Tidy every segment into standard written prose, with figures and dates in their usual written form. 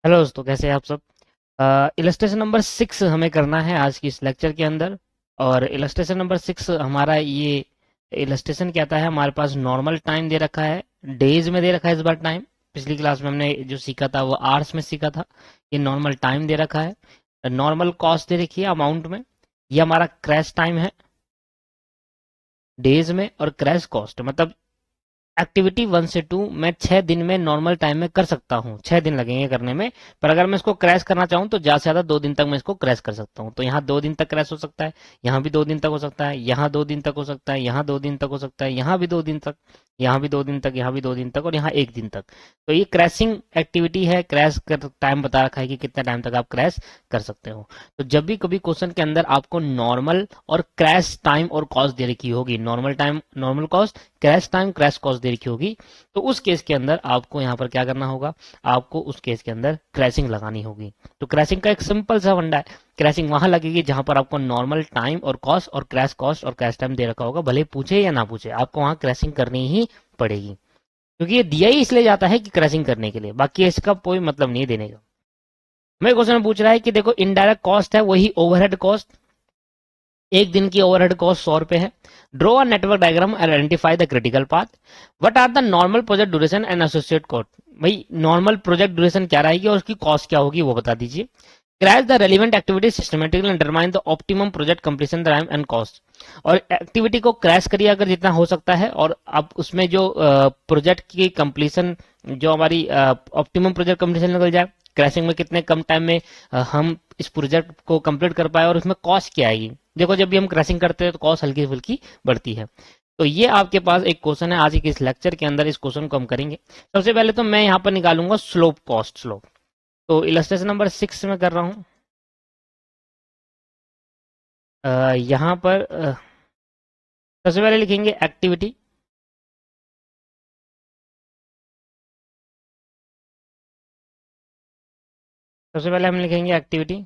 Hello दोस्तों, कैसे हैं आप सब। इलस्ट्रेशन नंबर 6 हमें करना है आज की इस लेक्चर के अंदर। और इलस्ट्रेशन नंबर 6 हमारा ये इलस्ट्रेशन कहता है। हमारे पास नॉर्मल टाइम दे रखा है, डेज में दे रखा है इस बार टाइम। पिछली क्लास में हमने जो सीखा था वो आवर्स में सीखा था। ये नॉर्मल टाइम दे रखा है, नॉर्मल कॉस्ट दे रखी है अमाउंट में। ये हमारा क्रैश टाइम है डेज में, और क्रैश कॉस्ट मतलब एक्टिविटी 1 से 2 मैं 6 दिन में नॉर्मल टाइम में कर सकता हूँ। 6 दिन लगेंगे करने में। पर अगर मैं इसको क्रैश करना चाहूँ तो ज़्यादा से ज़्यादा 2 दिन तक मैं इसको क्रैश कर सकता हूँ। तो यहाँ 2 दिन तक क्रैश हो सकता है, यहाँ भी 2 दिन तक हो सकता है, यहाँ 2 दिन तक हो सकता है, यहाँ 2 दिन तक हो सकता है, यहाँ भी 2 दिन तक, यहाँ भी 2 दिन तक, यहाँ भी 2 दिन तक, और यहाँ 1 दिन तक। तो ये क्रैशिंग एक्टिविटी है। क्रैश कर टाइम बता रखा है कि कितने टाइम तक आप क्रैश कर सकते हो। तो जब भी कभी क्वेश्चन के अंदर आपको नॉर्मल और क्रैश टाइम और कॉस्ट दे रखी होगी, normal time normal cost, crash time crash cost दे रखी होगी, तो उस केस के अंदर आपको यहाँ पर क्या करना होगा, आपको उस केस के अंदर क्रैशिंग लगानी होगी। तो क्रैशिंग का एक सिंपल सा फंडा है। क्रैशिंग वहां लगेगी जहां पर आपको नॉर्मल टाइम और कॉस्ट और क्रैश टाइम दे रखा होगा, भले पूछे या ना पूछे, आपको वहां क्रैशिंग करनी ही पड़ेगी। क्योंकि ये दिया ही इसलिए जाता है कि क्रैशिंग करने के लिए, बाकी इसका कोई मतलब नहीं देने का। हमें क्वेश्चन पूछ रहा है कि देखो, इनडायरेक्ट कॉस्ट है वही ओवरहेड कॉस्ट। एक दिन की ओवरहेड कॉस्ट 100 रुपए है। Draw a network diagram and identify the critical path. What are the normal project duration and associate cost. भाई नॉर्मल प्रोजेक्ट ड्यूरेशन क्या रहेगी और उसकी कॉस्ट क्या होगी वो बता दीजिए। Crash the relevant activity systematically determine the optimum project completion time and cost. और एक्टिविटी को क्रैश करिए अगर जितना हो सकता है, और अब उसमें जो प्रोजेक्ट की कंप्लीशन, जो हमारी ऑप्टिमम प्रोजेक्ट कंप्लीशन निकल जाए। क्रैशिंग में कितने कम टाइम में हम इस प्रोजेक्ट को कंप्लीट कर पाए, और उसमें कॉस्ट क्या आएगी। देखो, जब भी हम क्रैशिंग करते हैं तो कॉस्ट हल्की फुल्की बढ़ती है। तो ये आपके पास एक क्वेश्चन है आज के इस लेक्चर के अंदर। इस क्वेश्चन को हम करेंगे। सबसे पहले तो मैं यहाँ पर निकालूंगा स्लोप, कॉस्ट स्लोप। तो इलस्ट्रेशन नंबर 6 में कर रहा हूँ। यहाँ पर सबसे पहले लिखेंगे एक्टिविटी। सबसे पहले हम लिखेंगे एक्टिविटी,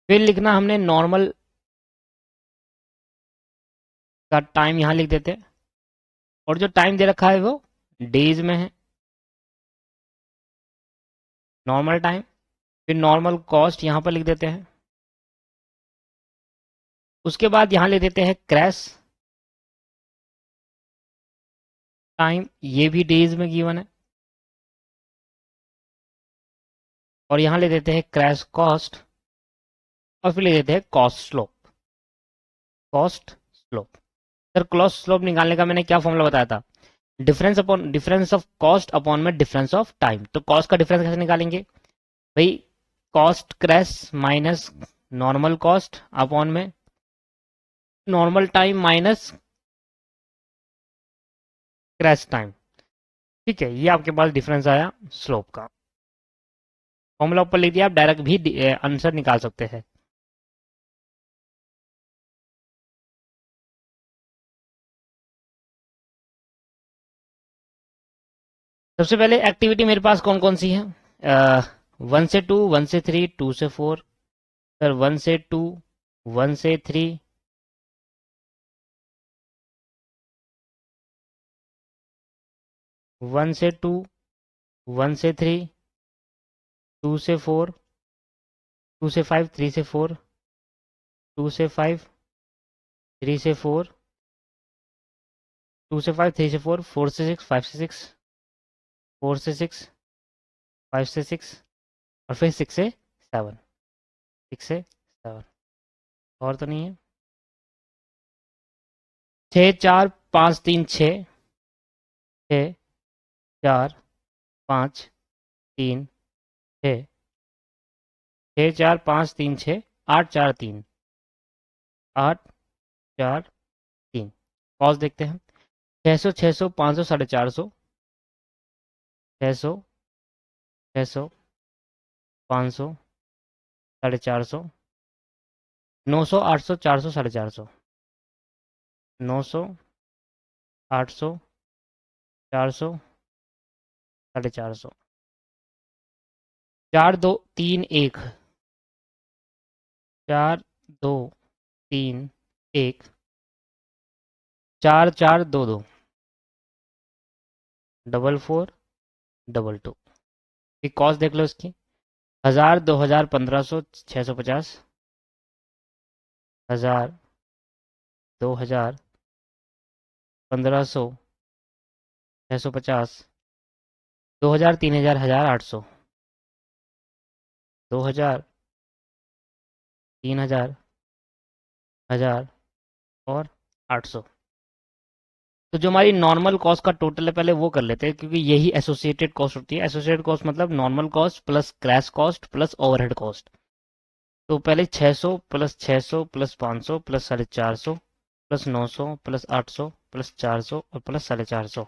फिर लिखना हमने नॉर्मल का टाइम यहाँ लिख देते हैं। और जो टाइम दे रखा है वो डेज में है, नॉर्मल टाइम। फिर नॉर्मल कॉस्ट यहाँ पर लिख देते हैं। उसके बाद यहाँ लिख देते हैं क्रैश टाइम, ये भी डेज में गिवन है। और यहाँ ले देते हैं क्रैश कॉस्ट, और फिर ले देते हैं cost slope. Cost slope. Sir, cost slope निकालने का मैंने क्या फॉर्मूला बताया था? डिफरेंस ऑफ कॉस्ट अपॉन में डिफरेंस ऑफ टाइम। तो कॉस्ट का डिफरेंस कैसे निकालेंगे भाई? Cost crash minus normal cost upon में normal time minus crash time. ठीक है, ये आपके पास डिफरेंस आया स्लोप का। फॉर्मूला ऊपर लिख दिया, आप डायरेक्ट भी आंसर निकाल सकते हैं। सबसे पहले एक्टिविटी मेरे पास कौन कौन सी है? 1 से 2, 1 से 3, 2 से 4। सर, 1 से 2, 1 से 3, 1 से 2, 1 से 3, 2 से 4, 2 से 5, 3 से 4, 2 से 5, 3 से 4, 2 से 5, 3 से 4, 4 से 6, 5 से 6, 4 से 6, 5 से 6, और फिर 6 से 7, 6 से 7। और तो नहीं है? 6, 4, 5, 3, 6, 6, 4, 5, 3, 6, 6, 4, 5, 3, 6, 8, 4, 3, 8, 4, 3। कॉस देखते हैं। 600, 600, 500, 450, 600, 600, 500, 450, 900, 800, 400, 450, 900, 800, 400, 450, 4, 2, 3, 1, 4, 2, 3, 1, 4, 4, 2, 2, 4, 4, 22। फिर कॉस्ट देख लो इसकी, 1000, 2000, 1500, 650, 1000, 2000, 1500, 650, 2000, 3000, 1800, 2000, 3000, 1000 और 800। तो जो हमारी नॉर्मल कॉस्ट का टोटल है पहले वो कर लेते हैं, क्योंकि यही एसोसिएटेड कॉस्ट होती है। एसोसिएटेड कॉस्ट मतलब normal cost plus crash cost plus overhead cost. तो पहले 600 plus 600 plus 500 plus 450 plus 900 plus 800 plus 400 और प्लस 450,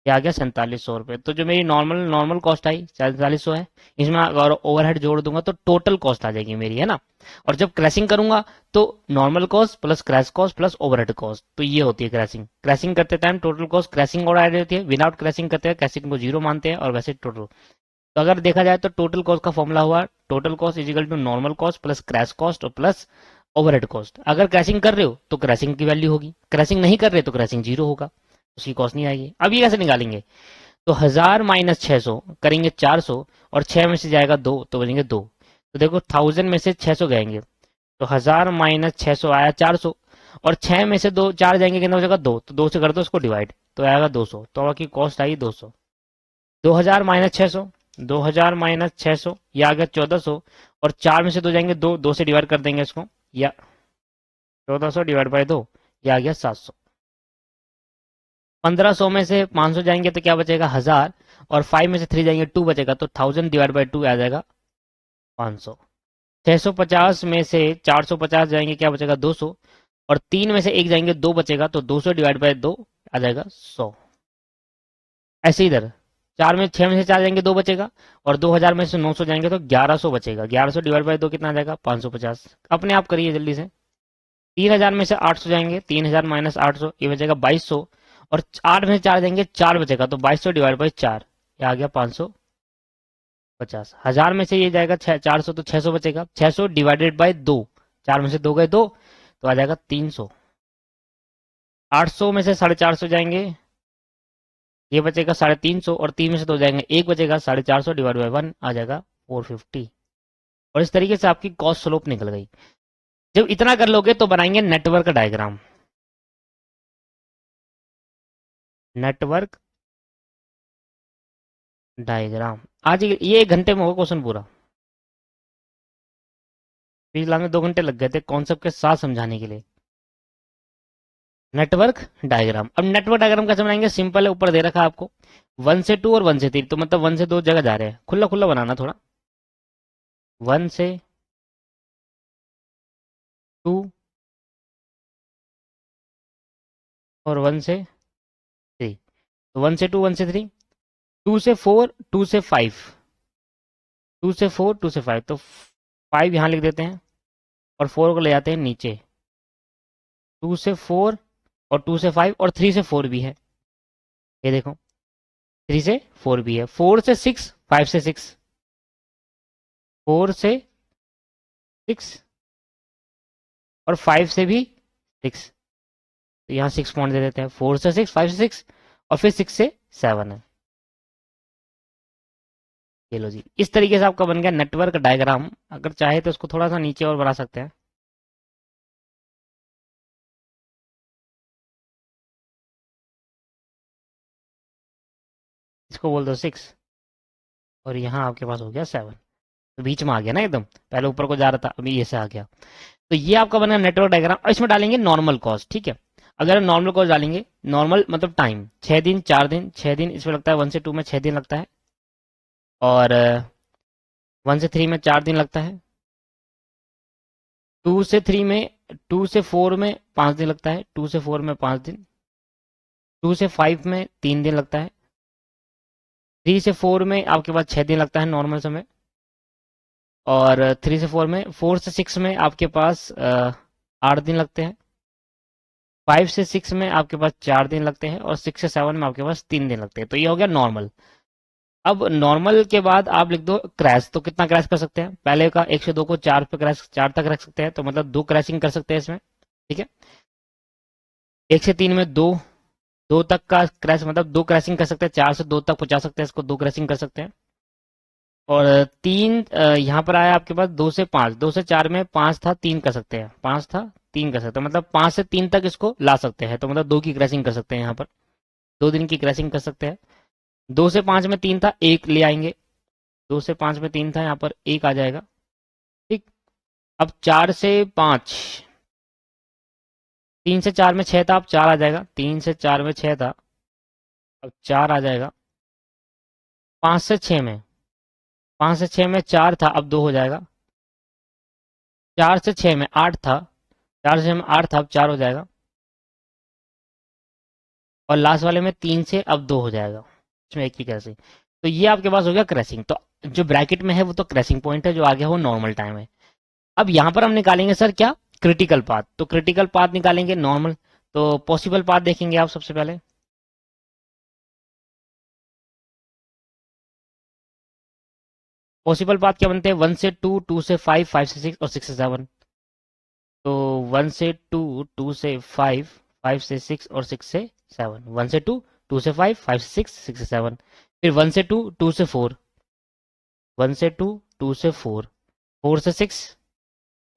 ये आ गया 4700 रुपये। तो जो मेरी नॉर्मल नॉर्मल कॉस्ट आई 4700 है, इसमें अगर ओवरहेड जोड़ दूंगा तो टोटल कॉस्ट आ जाएगी मेरी, है ना। और जब क्रैशिंग करूंगा तो normal cost plus crash cost plus overhead cost, तो ये होती है क्रैशिंग। क्रैशिंग करते टाइम टोटल कॉस्ट क्रैशिंग और ऐड होती है, विदाउट क्रैशिंग करते हैं क्रैशिंग को जीरो मानते हैं, और वैसे टोटल। तो अगर देखा जाए तो टोटल कॉस्ट का फॉर्मूला हुआ total cost is equal to normal cost plus crash cost और प्लस ओवरहेड कॉस्ट। अगर क्रैशिंग कर रहे हो तो क्रैशिंग की वैल्यू होगी, क्रैशिंग नहीं कर रहे तो क्रैशिंग जीरो होगा, उसकी कॉस्ट नहीं आएगी। अब ये कैसे निकालेंगे, तो 1000 माइनस 600 करेंगे 400, और 6 में से जाएगा 2 तो बनेंगे 2। तो देखो 1000 में से 600 गएंगे, तो 1000 माइनस 600 आया 400, और 6 में से 2 4 जाएंगे, कितना हो जाएगा 2, तो 2 से कर दो उसको डिवाइड, तो आएगा 200। तो आपकी कॉस्ट आई 200। 2000 माइनस 600, 2000 माइनस 600 ये आ गया 1400, और 4 में से 2 जाएंगे 2, 2 से डिवाइड कर देंगे इसको, या 1400 डिवाइड बाई 2, ये आ गया 700। 1500 में से 500 जाएंगे तो क्या बचेगा 1000, और 5 में से 3 जाएंगे 2 बचेगा, तो 1000 डिवाइड बाई 2 आ जाएगा 500। 650 में से 450 जाएंगे क्या बचेगा 200, और 3 में से 1 जाएंगे 2 बचेगा, तो 200 डिवाइड बाई 2 आ जाएगा 100। ऐसे इधर 4 में 6 में से 4 जाएंगे 2 बचेगा, और 2000 में से 900 जाएंगे तो 1100 बचेगा। 1100 डिवाइड बाई 2 कितना आ जाएगा 550। अपने आप करिए जल्दी से। 3000 में से 800 जाएंगे, 3000 माइनस 800 ये बचेगा 2200, और 8 में से 4 जाएंगे 4 बचेगा, तो 2200 डिवाइड बाई 4 ये आ गया 550। 1000 में से ये जाएगा 400, तो 600 बचेगा, 600 डिवाइडेड बाई 2, 4 में से 2 गए 2, तो आ जाएगा 300। 800 में से 450 जाएंगे, ये बचेगा 350, और 3 में से 2 जाएंगे 1 बचेगा, 450 डिवाइड बाई 1 आ जाएगा 450। और इस तरीके से आपकी कॉस्ट स्लोप निकल गई। जब इतना कर लोगे तो बनाएंगे नेटवर्क डायग्राम। नेटवर्क डायग्राम आज ये 1 घंटे में होगा क्वेश्चन पूरा। पिछला में 2 घंटे लग गए थे कॉन्सेप्ट के साथ समझाने के लिए। नेटवर्क डायग्राम, अब नेटवर्क डायग्राम कैसे बनाएंगे, सिंपल है, ऊपर दे रखा है आपको 1 से 2 और 1 से 3, तो मतलब 1 से 2 जगह जा रहे हैं, खुला खुला बनाना थोड़ा। 1 से 2 और 1 से 3, तो 1 से 2 1 से 3, 2 से 4 2 से 5, 2 से 4 2 से 5, तो 5 यहाँ लिख देते हैं और 4 को ले जाते हैं नीचे। 2 से 4 और 2 से 5 और 3 से 4 भी है, ये देखो 3 से 4 भी है, 4 से 6 5 से 6, 4 से 6 और 5 से भी 6, तो यहाँ 6 पॉइंट दे देते हैं, 4 से 6 5 से 6 और फिर 6 से 7 है। ये लो जी, इस तरीके से आपका बन गया नेटवर्क डायग्राम। अगर चाहे तो इसको थोड़ा सा नीचे और बढ़ा सकते हैं। इसको बोल दो 6, और यहाँ आपके पास हो गया 7, तो बीच में आ गया ना एकदम, पहले ऊपर को जा रहा था अभी ये से आ गया। तो ये आपका बना नेटवर्क डायग्राम। और इसमें डालेंगे नॉर्मल कॉस्ट, ठीक है। अगर नॉर्मल कॉस्ट डालेंगे, नॉर्मल मतलब टाइम 6 दिन 4 दिन, 6 दिन इसमें लगता है, 1 से 2 में 6 दिन लगता है, और 1 से 3 में 4 दिन लगता है, 2 से 3 में 2 से 4 में 5 दिन लगता है, 2 से 4 में 5 दिन, 2 से 5 में 3 दिन लगता है, 3 से 4 में आपके पास 6 दिन लगता है नॉर्मल समय, और 3 से 4 में, 4 से 6 में आपके पास 8 दिन लगते हैं, 5 से 6 में आपके पास 4 दिन लगते हैं, और 6 से 7 में आपके पास 3 दिन लगते हैं। तो ये हो गया नॉर्मल। अब नॉर्मल के बाद आप लिख दो क्रैश, तो कितना क्रैश कर सकते हैं, पहले का 1 से 2 को 4 पे क्रैश 4 तक रख सकते हैं, तो मतलब 2 क्रैशिंग कर सकते हैं इसमें, ठीक है। 1 से 3 में 2 2 तक का क्रैश मतलब 2 क्रैशिंग कर सकते हैं, 4 से 2 तक पहुंचा सकते हैं, इसको 2 क्रैशिंग कर सकते हैं। और 3 यहाँ पर आया आपके पास 2 से 5, 2 से 4 में 5 था, 3 कर सकते हैं, 5 था 3 कर सकते हैं, मतलब 5 से 3 तक इसको ला सकते हैं, तो मतलब 2 की क्रैशिंग कर सकते हैं, यहाँ पर 2 दिन की क्रैशिंग कर सकते हैं। 2 से 5 में 3 था, 1 ले आएंगे, 2 से 5 में 3 था, यहाँ पर 1 आ जाएगा। ठीक, अब 4 से 5, 3 से 4 में 6 था, अब 4 आ जाएगा, 3 से 4 में 6 था, अब 4 आ जाएगा। 5 से 6 में, 5 से 6 में 4 था, अब 2 हो जाएगा। 4 से 6 में 8 था, 4 से 6 में 8 था, अब 4 हो जाएगा। और लास्ट वाले में 3 से अब 2 हो जाएगा, इसमें एक की क्रैशिंग। तो ये आपके पास हो गया क्रैशिंग। तो जो ब्रैकेट में है वो तो क्रैशिंग पॉइंट है, जो आगे वो नॉर्मल टाइम है। अब यहाँ पर हम निकालेंगे सर क्या, क्रिटिकल पाथ। तो क्रिटिकल पाथ निकालेंगे नॉर्मल, तो पॉसिबल पाथ देखेंगे आप सबसे पहले। पॉसिबल पाथ क्या बनते हैं, 1 से 2, 2 से 5, 5 से 6 और 6 से 7। तो 1 से 2, 2 से 5, 5 से 6 और 6 से 7। 1 से 2, 2 से 5, 5 से 6, 6 से 7। फिर 1 से 2, 2 से 4, 1 से 2, 2 से 4, 4 से 6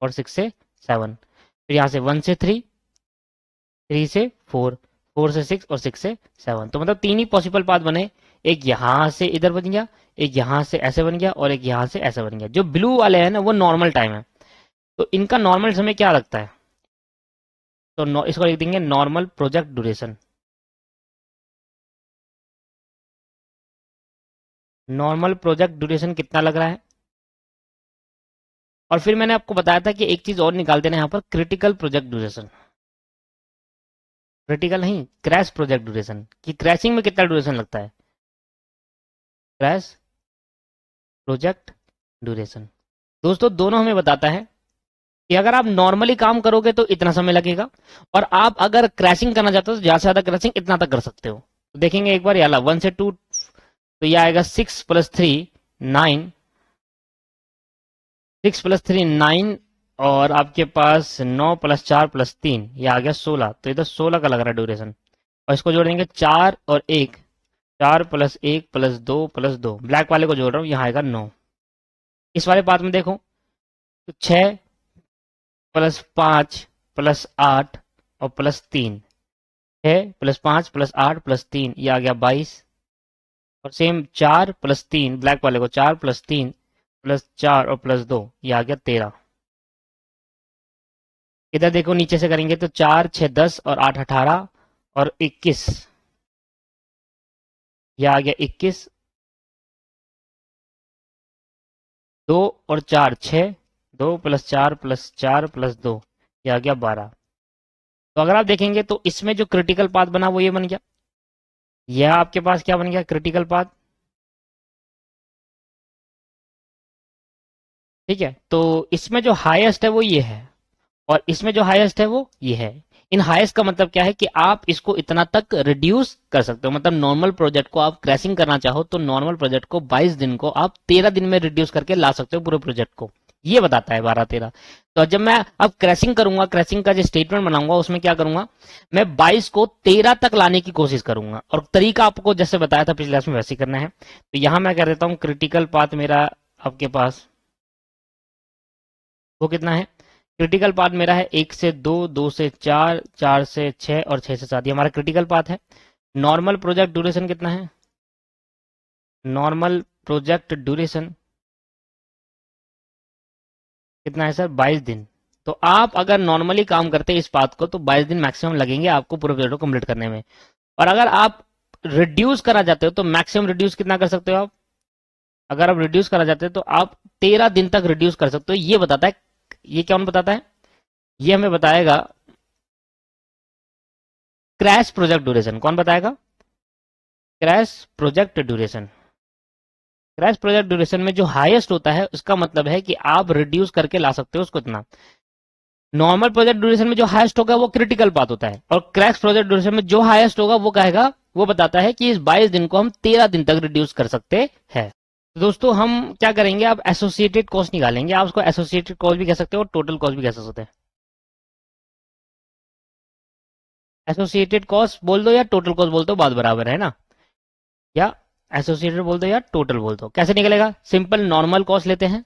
और 6 से 7। फिर यहाँ से 1 से 3, 3 से 4, 4 से 6 और 6 से 7। तो मतलब 3 ही पॉसिबल पाथ बने, एक यहाँ से इधर बन गया, एक यहाँ से ऐसे बन गया और एक यहाँ से ऐसे बन गया। जो ब्लू वाले हैं ना वो नॉर्मल टाइम है, तो इनका नॉर्मल समय क्या लगता है, तो इसको लिख देंगे normal project duration. Normal project duration कितना लग रहा है। और फिर मैंने आपको बताया था कि एक चीज और निकाल देना यहाँ पर, क्रिटिकल प्रोजेक्ट ड्यूरेशन। क्रिटिकल नहीं, क्रैश प्रोजेक्ट ड्यूरेशन, कि क्रैशिंग में कितना ड्यूरेशन लगता है, क्रैश प्रोजेक्ट ड्यूरेशन। दोस्तों दोनों हमें बताता है कि अगर आप नॉर्मली काम करोगे तो इतना समय लगेगा, और आप अगर क्रैशिंग करना चाहते हो तो ज्यादा से ज्यादा क्रैशिंग इतना तक कर सकते हो। तो देखेंगे एक बार, याला 1 से 2, तो ये आएगा 6 + 3 9, 6 + 3 9, और आपके पास 9 + 4 + 3, ये आ गया 16। तो इधर 16 का लग रहा है ड्यूरेशन। और इसको जोड़ देंगे 4 और 1, 4 + 1 + 2 + 2, ब्लैक वाले को जोड़ रहा हूँ, यहाँ आएगा 9। इस वाले पार्ट में देखो तो 6 + 5 + 8 और +3, 6 + 5 + 8 + 3, ये आ गया 22। और सेम 4 + 3, ब्लैक वाले को 4 + 3 + 4 और +2, ये आ गया 13। इधर देखो नीचे से करेंगे तो 4 6 10 और 8 18 और 21, ये आ गया 21। 2 और 4 6, 2 + 4 + 4 + 2, ये आ गया 12। तो अगर आप देखेंगे तो इसमें जो क्रिटिकल पाथ बना वो ये बन गया, यह आपके पास क्या बन गया, क्रिटिकल पाथ। ठीक है, तो इसमें जो हाईएस्ट है वो ये है, और इसमें जो हाईएस्ट है वो ये है। इन हाईएस्ट का मतलब क्या है कि आप इसको इतना तक रिड्यूस कर सकते हो, मतलब नॉर्मल प्रोजेक्ट को आप क्रैशिंग करना चाहो तो नॉर्मल प्रोजेक्ट को 22 दिन को आप 13 दिन में रिड्यूस करके ला सकते हो पूरे प्रोजेक्ट को, ये बताता है 12-13। तो जब मैं अब क्रैशिंग करूंगा, क्रैशिंग का जो स्टेटमेंट बनाऊंगा उसमें क्या करूंगा, मैं 22 को 13 तक लाने की कोशिश करूंगा, और तरीका आपको जैसे बताया था पिछले क्लास में वैसे ही करना है। तो यहां मैं कर देता हूं क्रिटिकल पाथ मेरा आपके पास वो कितना है, क्रिटिकल पाथ मेरा है 1 से 2, 2 से 4, 4 से 6 और 6 से 7, ये हमारा क्रिटिकल पाथ है। नॉर्मल प्रोजेक्ट ड्यूरेशन कितना है, नॉर्मल प्रोजेक्ट ड्यूरेशन कितना है सर, 22 दिन। तो आप अगर नॉर्मली काम करते हैं इस पाथ को तो 22 दिन मैक्सिमम लगेंगे आपको पूरे प्रोजेक्ट को कंप्लीट करने में। और अगर आप रिड्यूस करा जाते हो तो मैक्सिमम रिड्यूस कितना कर सकते हो आप, अगर आप रिड्यूस करा जाते हो तो आप 13 दिन तक रिड्यूस कर सकते हो। ये बताता है, ये क्या हमें बताता है, ये हमें बताएगा क्रैश प्रोजेक्ट ड्यूरेशन। कौन बताएगा, crash project duration. Crash project duration में जो हाईएस्ट होता है उसका मतलब है कि आप रिड्यूस करके ला सकते हो उसको इतना। नॉर्मल प्रोजेक्ट ड्यूरेशन में जो हाईएस्ट होगा वो क्रिटिकल पाथ होता है, और क्रैश प्रोजेक्ट ड्यूरेशन में जो हाईएस्ट होगा वो कहेगा, वो बताता है कि इस 22 दिन को हम 13 दिन तक रिड्यूस कर सकते हैं। तो दोस्तों हम क्या करेंगे, अब एसोसिएटेड कॉस्ट निकालेंगे। आप उसको एसोसिएटेड कॉस्ट भी कह सकते हो और टोटल कॉस्ट भी कह सकते हैं। एसोसिएटेड कॉस्ट बोल दो या टोटल कॉस्ट बोल दो, बात बराबर है ना। या एसोसिएटेड बोल दो या टोटल बोल दो, कैसे निकलेगा? सिंपल नॉर्मल कॉस्ट लेते हैं,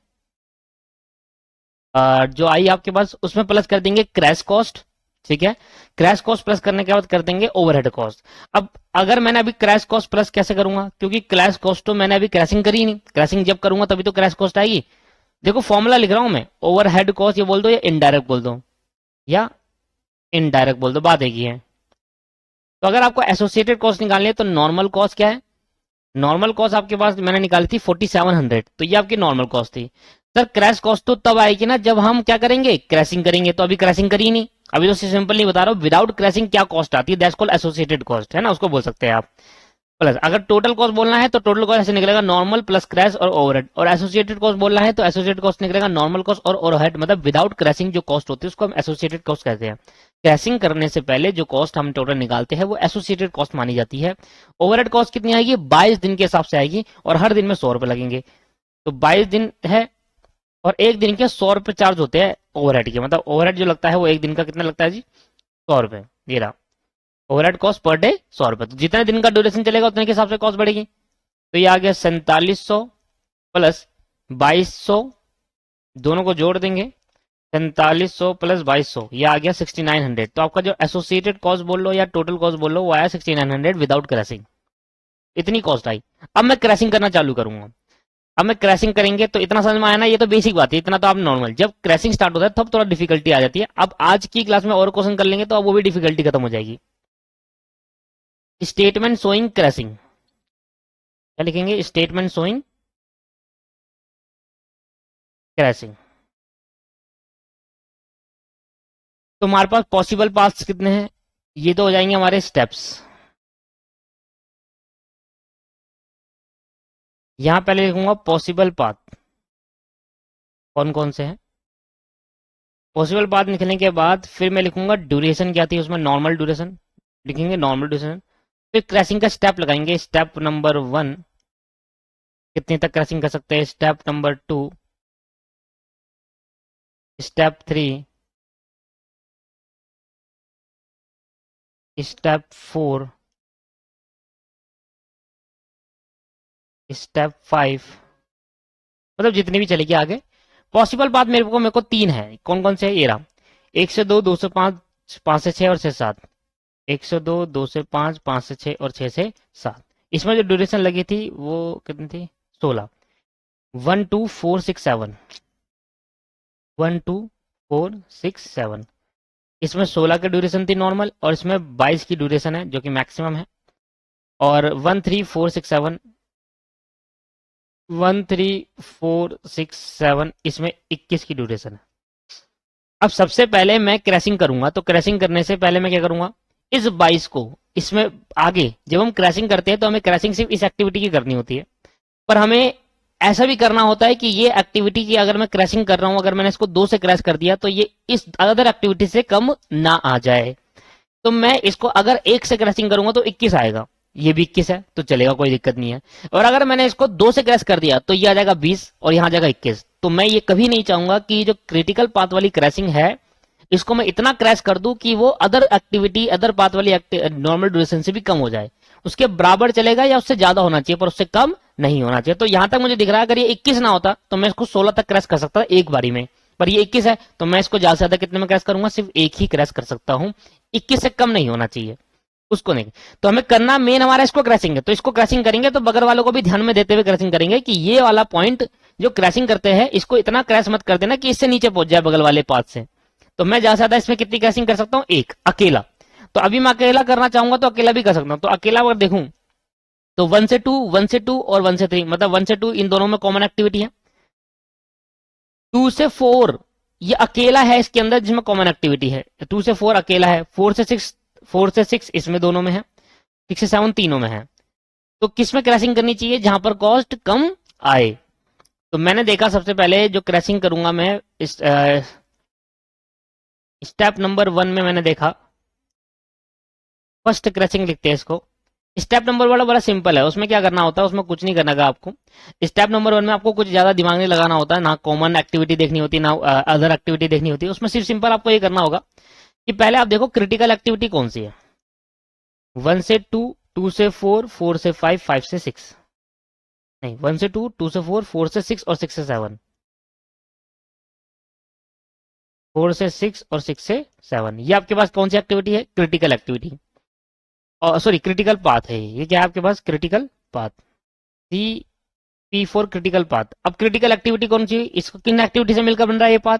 जो आई आपके पास उसमें प्लस कर देंगे क्रैश कॉस्ट, ठीक है। क्रैश कॉस्ट प्लस करने के बाद कर देंगे ओवरहेड कॉस्ट। अब अगर मैंने अभी क्रैश कॉस्ट प्लस कैसे करूंगा, क्योंकि क्रैश कॉस्ट तो मैंने अभी क्रैशिंग करी नहीं, क्रैशिंग जब करूंगा तभी तो क्रैश कॉस्ट आएगी। देखो फॉर्मूला लिख रहा हूं मैं, ओवरहेड कॉस्ट ये बोल दो या इनडायरेक्ट बोल दो, या इनडायरेक्ट बोल दो, बात एक ही है। तो अगर आपको एसोसिएटेड कॉस्ट निकालनी है तो नॉर्मल कॉस्ट क्या है? नॉर्मल कॉस्ट आपके पास मैंने निकाली थी 4700, तो ये आपकी नॉर्मल कॉस्ट थी। सर क्रैश कॉस्ट तो तब आएगी ना जब हम क्या करेंगे, क्रैशिंग करेंगे, तो अभी क्रैशिंग करी नहीं, अभी तो सिंपल नहीं बता रहा हूं, विदाउट क्रैशिंग क्या कॉस्ट आती है, दैट्स कॉल्ड एसोसिएटेड कॉस्ट, है ना, उसको बोल सकते हैं आप। प्लस अगर टोटल कॉस्ट बोलना है तो टोटल कॉस्ट ऐसे निकलेगा नॉर्मल प्लस क्रैश और ओवरहेड, और एसोसिएटेड कॉस्ट बोलना है तो एसोसिएटेड कॉस्ट निकलेगा नॉर्मल कॉस्ट और ओवरहेड, मतलब विदाउट क्रैशिंग जो कॉस्ट होती है उसको हम एसोसिएटेड कॉस्ट कहते हैं। क्रैशिंग करने से पहले जो कॉस्ट हम टोटल निकालते हैं वो एसोसिएटेड कॉस्ट मानी जाती है। ओवरहेड कॉस्ट कितनी आएगी? 22 दिन के हिसाब से आएगी, और हर दिन में 100 रुपए लगेंगे, तो 22 दिन है और एक दिन के 100 रुपए चार्ज होते हैं ओवरहेड के, मतलब ओवरहेड जो लगता है वो एक दिन का कितना लगता है जी? 100 रुपए। ये रहा ओवरहेड कॉस्ट पर डे 100 रुपए, तो जितने दिन का ड्यूरेशन चलेगा उतने के हिसाब से कॉस्ट बढ़ेगी। तो ये आ गया 4700 प्लस 2200, दोनों को जोड़ देंगे, 4700 प्लस 2200, ये आ गया 6900। तो आपका जो एसोसिएटेड कॉस्ट बोल लो या टोटल कॉस्ट बोल लो वो आया 6900 विदाउट क्रैशिंग, इतनी कॉस्ट आई। अब मैं क्रैशिंग करना चालू करूंगा, अब मैं क्रैशिंग करेंगे तो इतना समझ में आया ना, ये तो बेसिक बात है, इतना तो आप नॉर्मल, जब क्रैशिंग स्टार्ट होता है तब थोड़ा डिफिकल्टी आ जाती है। अब आज की क्लास में और क्वेश्चन कर लेंगे तो अब वो भी डिफिकल्टी खत्म हो जाएगी। स्टेटमेंट शोइंग क्रैशिंग, क्या लिखेंगे? Statement showing crashing. तो हमारे पास पॉसिबल पाथ्स कितने हैं? ये तो हो जाएंगे हमारे स्टेप्स। यहां पहले लिखूंगा पॉसिबल पाथ, कौन कौन से हैं। पॉसिबल पाथ लिखने के बाद फिर मैं लिखूंगा ड्यूरेशन क्या थी उसमें, नॉर्मल ड्यूरेशन लिखेंगे, नॉर्मल ड्यूरेशन। फिर क्रैशिंग का स्टेप लगाएंगे, स्टेप नंबर 1 कितने तक क्रैशिंग कर सकते हैं, step number 2, step 3, step 4, step 5, मतलब जितनी भी चलेगी आगे। पॉसिबल पाथ मेरे को 3 है, कौन कौन से है? ये रहा 1 से 2, 2 से 5, 5 से 6 और 6 से 7। 1 से 2, 2 से 5, 5 से 6 और 6 से 7। इसमें जो ड्यूरेशन लगी थी वो कितनी थी? 16। 1 2 4 6 7, 1 2 4 6 7, इसमें 16 की ड्यूरेशन थी नॉर्मल, और इसमें 22 की ड्यूरेशन है जो कि मैक्सिमम है। और 1 3 4 6 7, 1 3 4 6 7, इसमें 21 की ड्यूरेशन है। अब सबसे पहले मैं क्रैशिंग करूंगा, तो क्रैशिंग करने से पहले मैं क्या करूंगा, इस 22 को इसमें आगे, जब हम क्रैशिंग करते हैं तो हमें क्रैशिंग सिर्फ इस एक्टिविटी की करनी होती है, पर हमें ऐसा भी करना होता है कि ये एक्टिविटी की अगर मैं क्रैशिंग कर रहा हूं, अगर मैंने इसको 2 से क्रैश कर दिया तो ये इस अदर एक्टिविटी से कम ना आ जाए। तो मैं इसको अगर 1 से क्रैशिंग करूंगा तो 21 आएगा, ये भी 21 है तो चलेगा, कोई दिक्कत नहीं है। और अगर मैंने इसको 2 से क्रैश कर दिया तो ये आ जाएगा 20 और यहां आ जाएगा 21। तो मैं ये कभी नहीं चाहूंगा कि जो क्रिटिकल पाथ वाली क्रैशिंग है इसको मैं इतना क्रैश कर दूं कि वो अदर एक्टिविटी, अदर पाथ वाली नॉर्मल ड्यूरेशन से भी कम हो जाए, उसके बराबर चलेगा या उससे ज्यादा होना चाहिए पर उससे कम नहीं होना चाहिए। तो यहां तक मुझे दिख रहा है अगर ये 21 ना होता तो मैं इसको 16 तक क्रैश कर सकता था एक बारी में, पर ये 21 है तो मैं इसको ज्यादा से ज्यादा कितने में क्रैश करूंगा, सिर्फ एक ही क्रैश कर सकता हूं, 21 से कम नहीं होना चाहिए, उसको नहीं। तो हमें करना मेन हमारा इसको क्रैशिंग है, तो इसको क्रैशिंग करेंगे तो बगल वालों को भी ध्यान में देते हुए क्रैशिंग करेंगे कि ये वाला पॉइंट जो क्रैशिंग करते हैं इसको इतना क्रैश मत कर देना कि इससे नीचे पहुंच जाए बगल वाले पाथ से। तो मैं ज्यादा से ज्यादा इसमें कितनी क्रैशिंग कर सकता हूँ? एक, अकेला। तो अभी मैं अकेला करना चाहूंगा तो अकेला भी कर सकता हूं। तो अकेला अगर देखूं तो 1 से 2, 1 से 2 और 1 से 3, मतलब 1 से 2 इन दोनों में कॉमन एक्टिविटी है। 2 से 4 ये अकेला है इसके अंदर जिसमें कॉमन एक्टिविटी है, 2 से 4 अकेला है। 4 से 6 इसमें दोनों में है। 6 से 7 तीनों में है। तो किस में क्रैशिंग करनी चाहिए? जहां पर कॉस्ट कम आए। तो मैंने देखा सबसे पहले जो क्रैशिंग करूंगा मैं इस स्टेप नंबर 1 में मैंने देखा फर्स्ट क्रैशिंग लिखते हैं इसको। स्टेप नंबर वाला बड़ा सिंपल है, उसमें क्या करना होता है, उसमें कुछ नहीं करना का आपको। स्टेप नंबर 1 में आपको कुछ ज्यादा दिमाग नहीं लगाना होता है, ना कॉमन एक्टिविटी देखनी होती है ना अदर एक्टिविटी देखनी होती है। उसमें सिर्फ सिंपल आपको ये करना होगा कि पहले आप देखो क्रिटिकल एक्टिविटी कौन सी है। 1 से 2, 2 से 4, 4 से 5, 5 से 6, नहीं 1 से 2, 2 से 4, 4 से 6 और 6 से 7, 4 से 6 और 6 से 7। ये आपके पास कौन सी एक्टिविटी है? क्रिटिकल एक्टिविटी, और सॉरी क्रिटिकल पाथ है ये क्या है आपके पास? क्रिटिकल पाथ, सी P4 क्रिटिकल पाथ। अब क्रिटिकल एक्टिविटी कौन सी? इसको किन एक्टिविटी से मिलकर बन रहा है ये पाथ?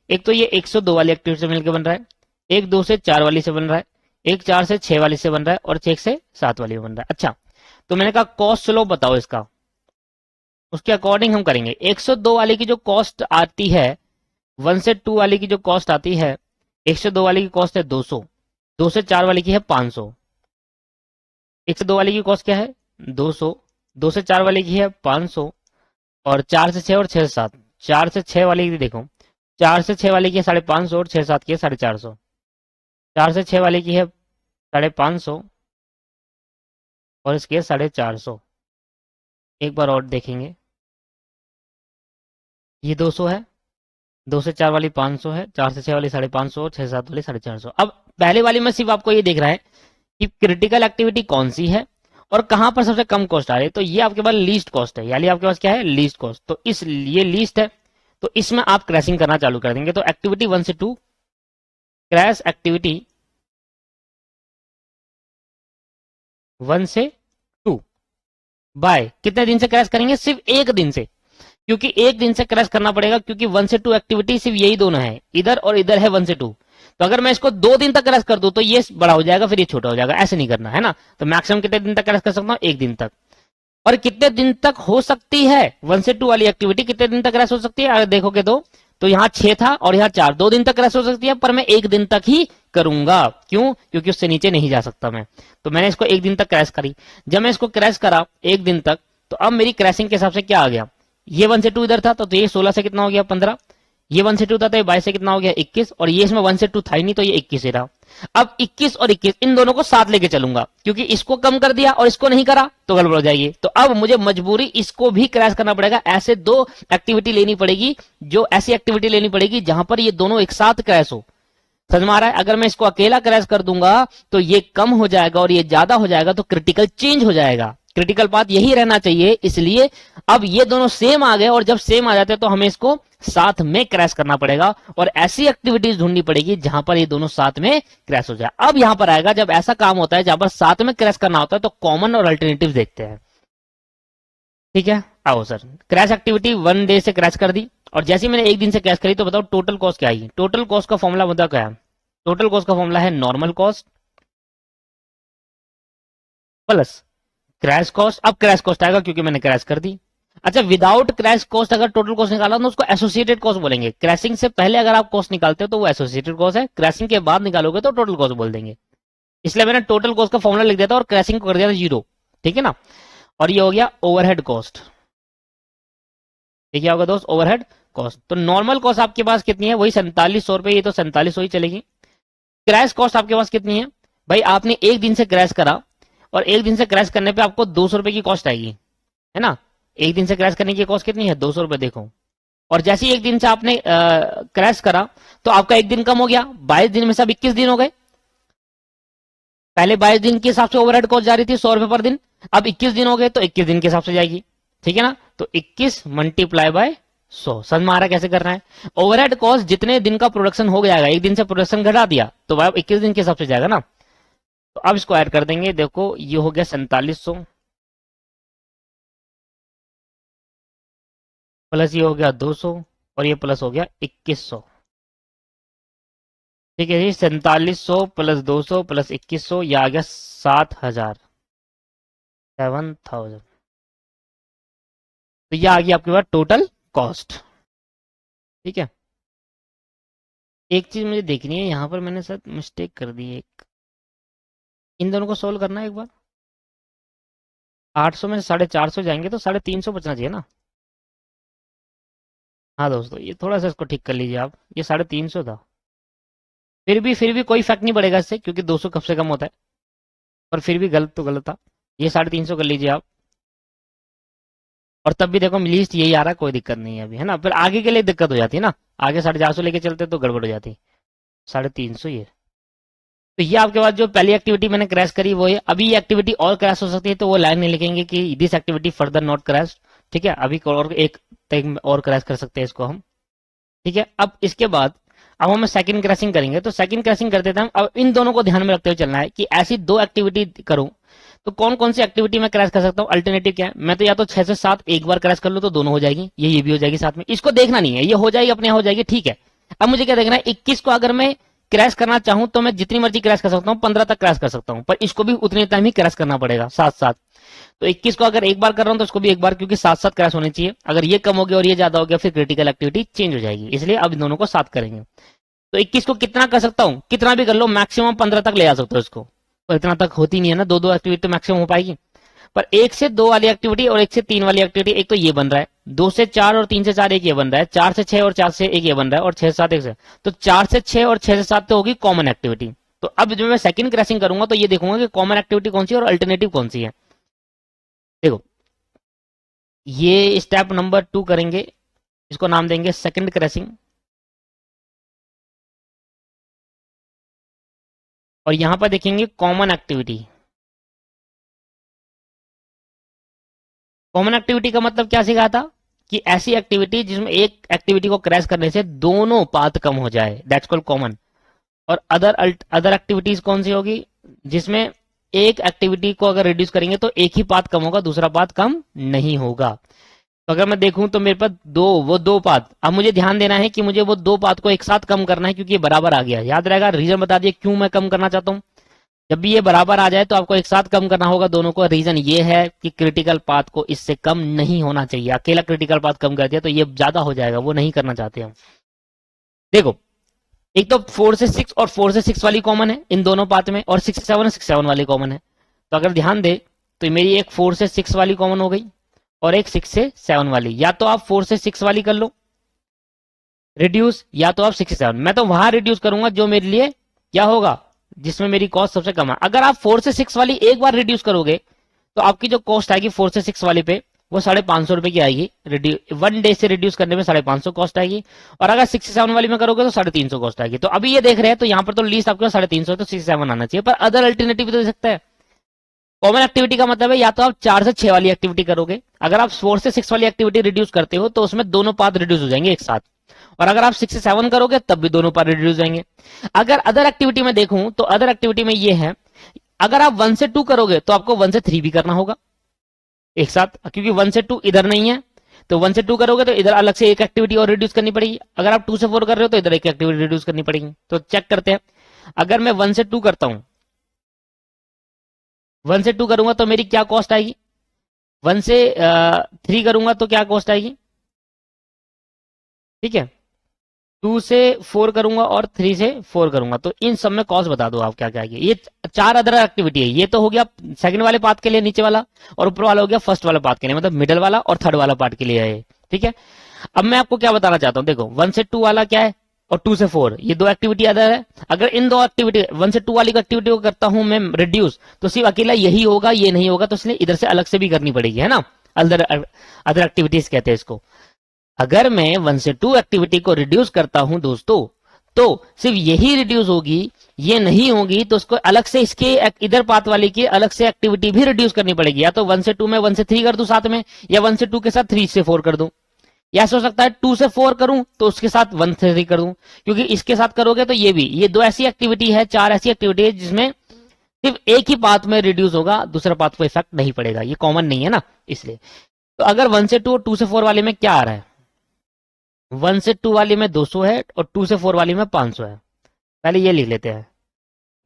एक तो ये 102 वाली एक्टिविटी से मिलकर बन रहा है, एक 2 से 4 वाली से बन रहा है, एक 4 से 6 वाली से बन रहा है, और 6 से 7 वाली में बन रहा है। अच्छा, तो मैंने कहा कॉस्ट स्लो बताओ इसका, उसके अकॉर्डिंग हम करेंगे। 102 वाली की जो कॉस्ट आती है, 1 से 2 वाली की जो कॉस्ट आती है, 102 वाली की कॉस्ट है 200, 2 से 4 वाली की है 500। 102 वाली की कॉस्ट क्या है? 200, 2 से 4 वाली की है 500, और 4 से 6 और 6 से 7, 4 से 6 वाली की देखो, 4 से 6 वाली की है 550 और 6 7 की है 450, 4 से 6 वाली की है 550 और इसकी है 450। एक बार और देखेंगे, ये 200 है, 2 से 4 वाली 500 है, 4 से 6 वाली 550 और 6 से 7 वाली 450। अब पहले वाली में सिर्फ आपको ये देख रहा है कि क्रिटिकल एक्टिविटी कौन सी है और कहां पर सबसे कम कॉस्ट आ रही है। तो ये आपके पास लीस्ट कॉस्ट है, यानी आपके पास क्या है? Least cost. तो इस ये लीस्ट है, तो इसमें आप क्रैशिंग करना चालू कर देंगे। तो एक्टिविटी 1 से 2, क्रैश एक्टिविटी 1 से 2 बाय कितने दिन से क्रैश करेंगे? सिर्फ एक दिन से, क्योंकि एक दिन से क्रैश करना पड़ेगा, क्योंकि 1 से 2 एक्टिविटी सिर्फ यही दोनों है, इधर और इधर है 1 से 2। तो अगर मैं इसको 2 दिन तक क्रैश कर दूं तो ये बड़ा हो जाएगा, फिर ये छोटा हो जाएगा, ऐसे नहीं करना है ना। तो मैक्सिमम कितने दिन तक क्रैश कर सकता हूं? एक दिन तक। और कितने दिन तक हो सकती है 1 से 2 वाली एक्टिविटी? कितने दिन तक क्रैश हो सकती है? अगर देखोगे तो यहाँ 6 था और यहाँ 4, 2 दिन तक क्रैश हो सकती है, पर मैं एक दिन तक ही करूंगा। क्यों? क्योंकि उससे नीचे नहीं जा सकता मैं। तो मैंने इसको एक दिन तक क्रैश करी। जब मैं इसको क्रैश करा एक दिन तक, तो अब मेरी क्रैशिंग के हिसाब से क्या आ गया? ये 1 से 2 इधर था, तो ये 16 से कितना हो गया? 15। ये 1 से 2 था तो ये 22 से कितना हो गया? 21। और ये इसमें 1 से 2 था ही नहीं, तो ये 21 ही रहा। अब 21 और 21 इन दोनों को साथ लेके चलूंगा, क्योंकि इसको कम कर दिया और इसको नहीं करा तो गड़बड़ हो जाएगी। तो अब मुझे मजबूरी इसको भी क्रैश करना पड़ेगा। ऐसे दो एक्टिविटी लेनी पड़ेगी, जो ऐसी एक्टिविटी लेनी पड़ेगी जहां पर ये दोनों एक साथ क्रैश हो। समझ में आ रहा है? अगर मैं इसको अकेला क्रैश कर दूंगा तो ये कम हो जाएगा और ये ज्यादा हो जाएगा, तो क्रिटिकल चेंज हो जाएगा। क्रिटिकल पाथ यही रहना चाहिए, इसलिए अब ये दोनों सेम आ गए, और जब सेम आ जाते हैं तो हमें इसको साथ में क्रैश करना पड़ेगा, और ऐसी एक्टिविटीज ढूंढनी पड़ेगी जहां पर ये दोनों साथ में क्रैश हो जाए। अब यहां पर आएगा, जब ऐसा काम होता है जहां पर साथ में क्रैश करना होता है, तो कॉमन और अल्टरनेटिव देखते हैं। ठीक है, आओ सर। क्रैश एक्टिविटी 1 डे से क्रैश कर दी, और जैसे ही मैंने एक दिन से क्रैश करी, तो बताओ टोटल कॉस्ट क्या आई? टोटल कॉस्ट का फॉर्मूला बताओ क्या है? टोटल कॉस्ट का फॉर्मूला है normal cost plus crash cost. अब क्रैश कॉस्ट आएगा क्योंकि मैंने क्रैश कर दी। अच्छा, विदाउट क्रैश कॉस्ट अगर टोटल कॉस्ट निकाला तो उसको एसोसिएटेड कॉस्ट बोलेंगे। क्रैशिंग से पहले अगर आप कॉस्ट निकालते हो तो वो एसोसिएटेड कॉस्ट है, क्रैशिंग के बाद निकालोगे तो टोटल कॉस्ट बोल देंगे। इसलिए मैंने टोटल कॉस्ट का फॉर्मूला लिख दिया था और क्रैशिंग को कर दिया था 0। ठीक है ना? और ये हो गया ओवरहेड कॉस्ट। ये क्या होगा दोस्त? Overhead cost. तो नॉर्मल कॉस्ट आपके पास कितनी है? वही 4700 रुपए, ये तो 4700 ही चलेगी। क्रैश कॉस्ट आपके पास कितनी है? भाई आपने एक दिन से क्रैश करा, और एक दिन से क्रैश करने पे आपको 200 रुपए की कॉस्ट आएगी, है ना? एक दिन से क्रैश करने की कॉस्ट कितनी है? 200 रुपए। देखो, और जैसे ही एक दिन से आपने क्रैश करा, तो आपका एक दिन कम हो गया, 22 दिन में से अब 21 दिन हो गए। पहले 22 दिन के हिसाब से ओवरहेड कॉस्ट जा रही थी 100 रुपए पर दिन, अब 21 दिन हो गए तो 21 दिन के हिसाब से जाएगी। ठीक है ना? तो 21 मल्टीप्लाई बाय 100। समझ में आ रहा है कैसे करना है? ओवरहेड कॉस्ट जितने दिन का प्रोडक्शन हो जाएगा, एक दिन से प्रोडक्शन घटा दिया तो भाई 21 दिन के हिसाब से जाएगा ना। तो अब इसको ऐड कर देंगे। देखो, ये हो गया 4700 प्लस ये हो गया 200, और ये प्लस हो गया 2100। ठीक है जी, 4700 प्लस 200 प्लस 2100, ये आ गया 7000, 7000। तो ये आ गया आपके पास टोटल कॉस्ट। ठीक है, एक चीज मुझे देखनी है, यहाँ पर मैंने शायद मिस्टेक कर दी है एक। इन दोनों को सोल्व करना है एक बार। 800 में से 450 जाएंगे तो 350 बचना चाहिए ना। हाँ दोस्तों, ये थोड़ा सा इसको ठीक कर लीजिए आप। ये 350 था। फिर भी कोई फर्क नहीं पड़ेगा इससे, क्योंकि 200 कब से कम होता है। पर फिर भी गलत तो गलत था। ये 350 कर लीजिए आप। और तब भी देखो लिस्ट यही आ रहा है, कोई दिक्कत नहीं है अभी, है ना? फिर आगे के लिए दिक्कत हो जाती है ना, आगे 450 लेके चलते तो गड़बड़ हो जाती। 350 ये तो ये आपके पास जो पहली एक्टिविटी मैंने क्रैश करी वो है। अभी ये एक्टिविटी और क्रैश हो सकती है, तो वो लाइन नहीं लिखेंगे कि this activity further not crash. ठीक है, अभी और एक टाइम और क्रैश कर सकते हैं इसको हम। ठीक है, अब इसके बाद अब हम सेकंड क्रैशिंग करेंगे। तो सेकंड क्रैशिंग करते थे हम। अब इन दोनों को ध्यान में रखते हुए चलना है कि ऐसी दो एक्टिविटी करूं तो कौन कौन सी एक्टिविटी मैं क्रैश कर सकता हूँ। अल्टरनेटिव क्या है, मैं तो या तो 6 से 7 एक बार क्रैश कर लूं तो दोनों हो जाएगी, ये भी हो जाएगी साथ में। इसको देखना नहीं है, ये हो जाएगी अपने यहाँ हो जाएगी। ठीक है, अब मुझे क्या देखना है, 21 को अगर मैं क्रैश करना चाहूं तो मैं जितनी मर्जी क्रैश कर सकता हूँ, 15 तक क्रैश कर सकता हूँ, पर इसको भी उतने टाइम ही क्रैश करना पड़ेगा साथ साथ। तो 21 को अगर एक बार कर रहा हूं तो उसको भी एक बार, क्योंकि साथ साथ क्रैश होनी चाहिए। अगर ये कम हो गया और ये ज्यादा हो गया फिर क्रिटिकल एक्टिविटी चेंज हो जाएगी, इसलिए अब इन दोनों को साथ करेंगे। तो 21 को कितना कर सकता हूं, कितना भी कर लो, मैक्सिमम 15 तक ले आ सकते हो इसको। तो इतना तक होती नहीं है ना, दो दो एक्टिविटी तो मैक्सिमम हो पाएगी। पर 1 से 2 वाली एक्टिविटी और 1 से 3 वाली एक्टिविटी, एक तो ये बन रहा है, 2 से 4 और 3 से 4 एक ये बन रहा है, 4 से 6 और 4 से एक ये बन रहा है, और 6 से 7 एक से। तो 4 से 6 और 6 से 7 तो होगी कॉमन एक्टिविटी। तो अब जब मैं सेकंड क्रैशिंग करूंगा तो ये देखूंगा कि कॉमन एक्टिविटी कौन सी है और अल्टरनेटिव कौन सी है। देखो, ये स्टेप नंबर 2 करेंगे, इसको नाम देंगे सेकंड क्रैशिंग। और यहां पर देखेंगे कॉमन एक्टिविटी। कॉमन एक्टिविटी का मतलब क्या सिखाया था कि ऐसी एक्टिविटी जिसमें एक एक्टिविटी को क्रैश करने से दोनों पाथ कम हो जाए, दैट्स कॉल्ड कॉमन। और अदर एक्टिविटीज कौन सी होगी, जिसमें एक एक्टिविटी को अगर रिड्यूस करेंगे तो एक ही पाथ कम होगा, दूसरा पाथ कम नहीं होगा। तो अगर मैं देखूं तो मेरे पास दो पाथ, अब मुझे ध्यान देना है कि मुझे वो दो पाथ को एक साथ कम करना है, क्योंकि ये बराबर आ गया। याद रहेगा, रीजन बता दिए क्यों मैं कम करना चाहता हूं। जब भी ये बराबर आ जाए तो आपको एक साथ कम करना होगा दोनों को। रीजन ये है कि क्रिटिकल पाथ को इससे कम नहीं होना चाहिए। अकेला क्रिटिकल पाथ कम कर दिया तो ये ज्यादा हो जाएगा, वो नहीं करना चाहते हम। देखो, एक तो 4 से 6 और 4 से 6 वाली कॉमन है इन दोनों पाथ में, और 6 से 7 6 7 वाली कॉमन है। तो अगर ध्यान दे तो मेरी एक 4 से 6 वाली कॉमन हो गई और एक 6 से 7 वाली। या तो आप 4 से 6 वाली कर लो रिड्यूस, या तो आप 6 से 7। मैं तो वहां रिड्यूस करूंगा जो मेरे लिए क्या होगा, जिसमें मेरी कॉस्ट सबसे कम है। अगर आप 4 से 6 वाली एक बार रिड्यूस करोगे तो आपकी जो कॉस्ट आएगी 4 से 6 वाली पे वो 550 रुपए की आएगी। 1 डे से रिड्यूस करने में 550 कॉस्ट आएगी। और अगर 6 से 7 वाली में करोगे तो 350 कॉस्ट आएगी। तो अभी ये देख रहे हैं तो यहाँ पर तो लीस्ट आपके 350 तो 6 से 7 आना चाहिए, पर अदर अल्टरनेटिव तो दे सकता है। कॉमन एक्टिविटी का मतलब है या तो आप 4 से 6 वाली एक्टिविटी करोगे, अगर आप 4 से 6 वाली एक्टिविटी रिड्यूस करते हो तो उसमें दोनों पाथ रिड्यूस हो जाएंगे एक साथ। और अगर आप 6 से 7 करोगे तब भी दोनों पाथ रिड्यूस हो जाएंगे। अगर अदर एक्टिविटी में देखूं तो अदर एक्टिविटी में ये है, अगर आप 1 से 2 करोगे तो आपको 1 से 3 भी करना होगा एक साथ, क्योंकि 1 से 2 इधर नहीं है। तो 1 से 2 करोगे तो इधर अलग से एक एक्टिविटी और रिड्यूस करनी पड़ेगी। अगर आप 2 से 4 कर रहे हो तो इधर एक एक्टिविटी रिड्यूस करनी पड़ेगी। तो चेक करते हैं, अगर मैं 1 से 2 करता हूं, 1 से 2 करूंगा तो मेरी क्या कॉस्ट आएगी, 1 से 3 करूंगा तो क्या कॉस्ट आएगी। ठीक है, 2 से 4 करूंगा और 3 से 4 करूंगा, तो इन सब में कॉस्ट बता दो आप क्या क्या आएगी। ये 4 अदर एक्टिविटी है। ये तो हो गया सेकंड वाले पार्ट के लिए नीचे वाला, और ऊपर वाला हो गया फर्स्ट वाला पार्ट के लिए, मतलब मिडल वाला और थर्ड वाला पार्ट के लिए है। ठीक है, अब मैं आपको क्या बताना चाहता हूं, देखो 1 से 2 वाला क्या है और 2 से 4 ये दो एक्टिविटी अदर है। अगर इन दो एक्टिविटी 1 से 2 वाली एक्टिविटी को करता हूं मैं रिड्यूस, तो सिर्फ अकेला यही होगा, ये नहीं होगा, तो इसलिए इधर से अलग से भी करनी पड़ेगी, है ना। अदर अदर एक्टिविटीज कहते हैं इसको। अगर मैं 1 से 2 एक्टिविटी को रिड्यूस करता हूं दोस्तों, तो सिर्फ यही रिड्यूस होगी, ये नहीं होगी, तो उसको अलग से इसके इधर पाथ वाले की अलग से एक्टिविटी भी रिड्यूस करनी पड़ेगी। या तो 1 से 2 में 1 से 3 कर दूं साथ में, या 1 से 2 के साथ 3 से 4 कर दूं, या हो सकता है 2 से 4 करूं तो उसके साथ 1 से 3 कर दूं, क्योंकि इसके साथ करोगे तो ये भी, ये दो ऐसी एक्टिविटी है, 4 ऐसी एक्टिविटी है जिसमें सिर्फ एक ही पाथ में रिड्यूस होगा, दूसरा पाथ को इफेक्ट नहीं पड़ेगा, ये कॉमन नहीं है ना इसलिए। तो अगर 1 से 2 और 2 से 4 वाले में क्या आ रहा है, 1 से 2 वाली में 200 है और 2 से 4 वाली में 500 है। पहले ये लिख लेते हैं,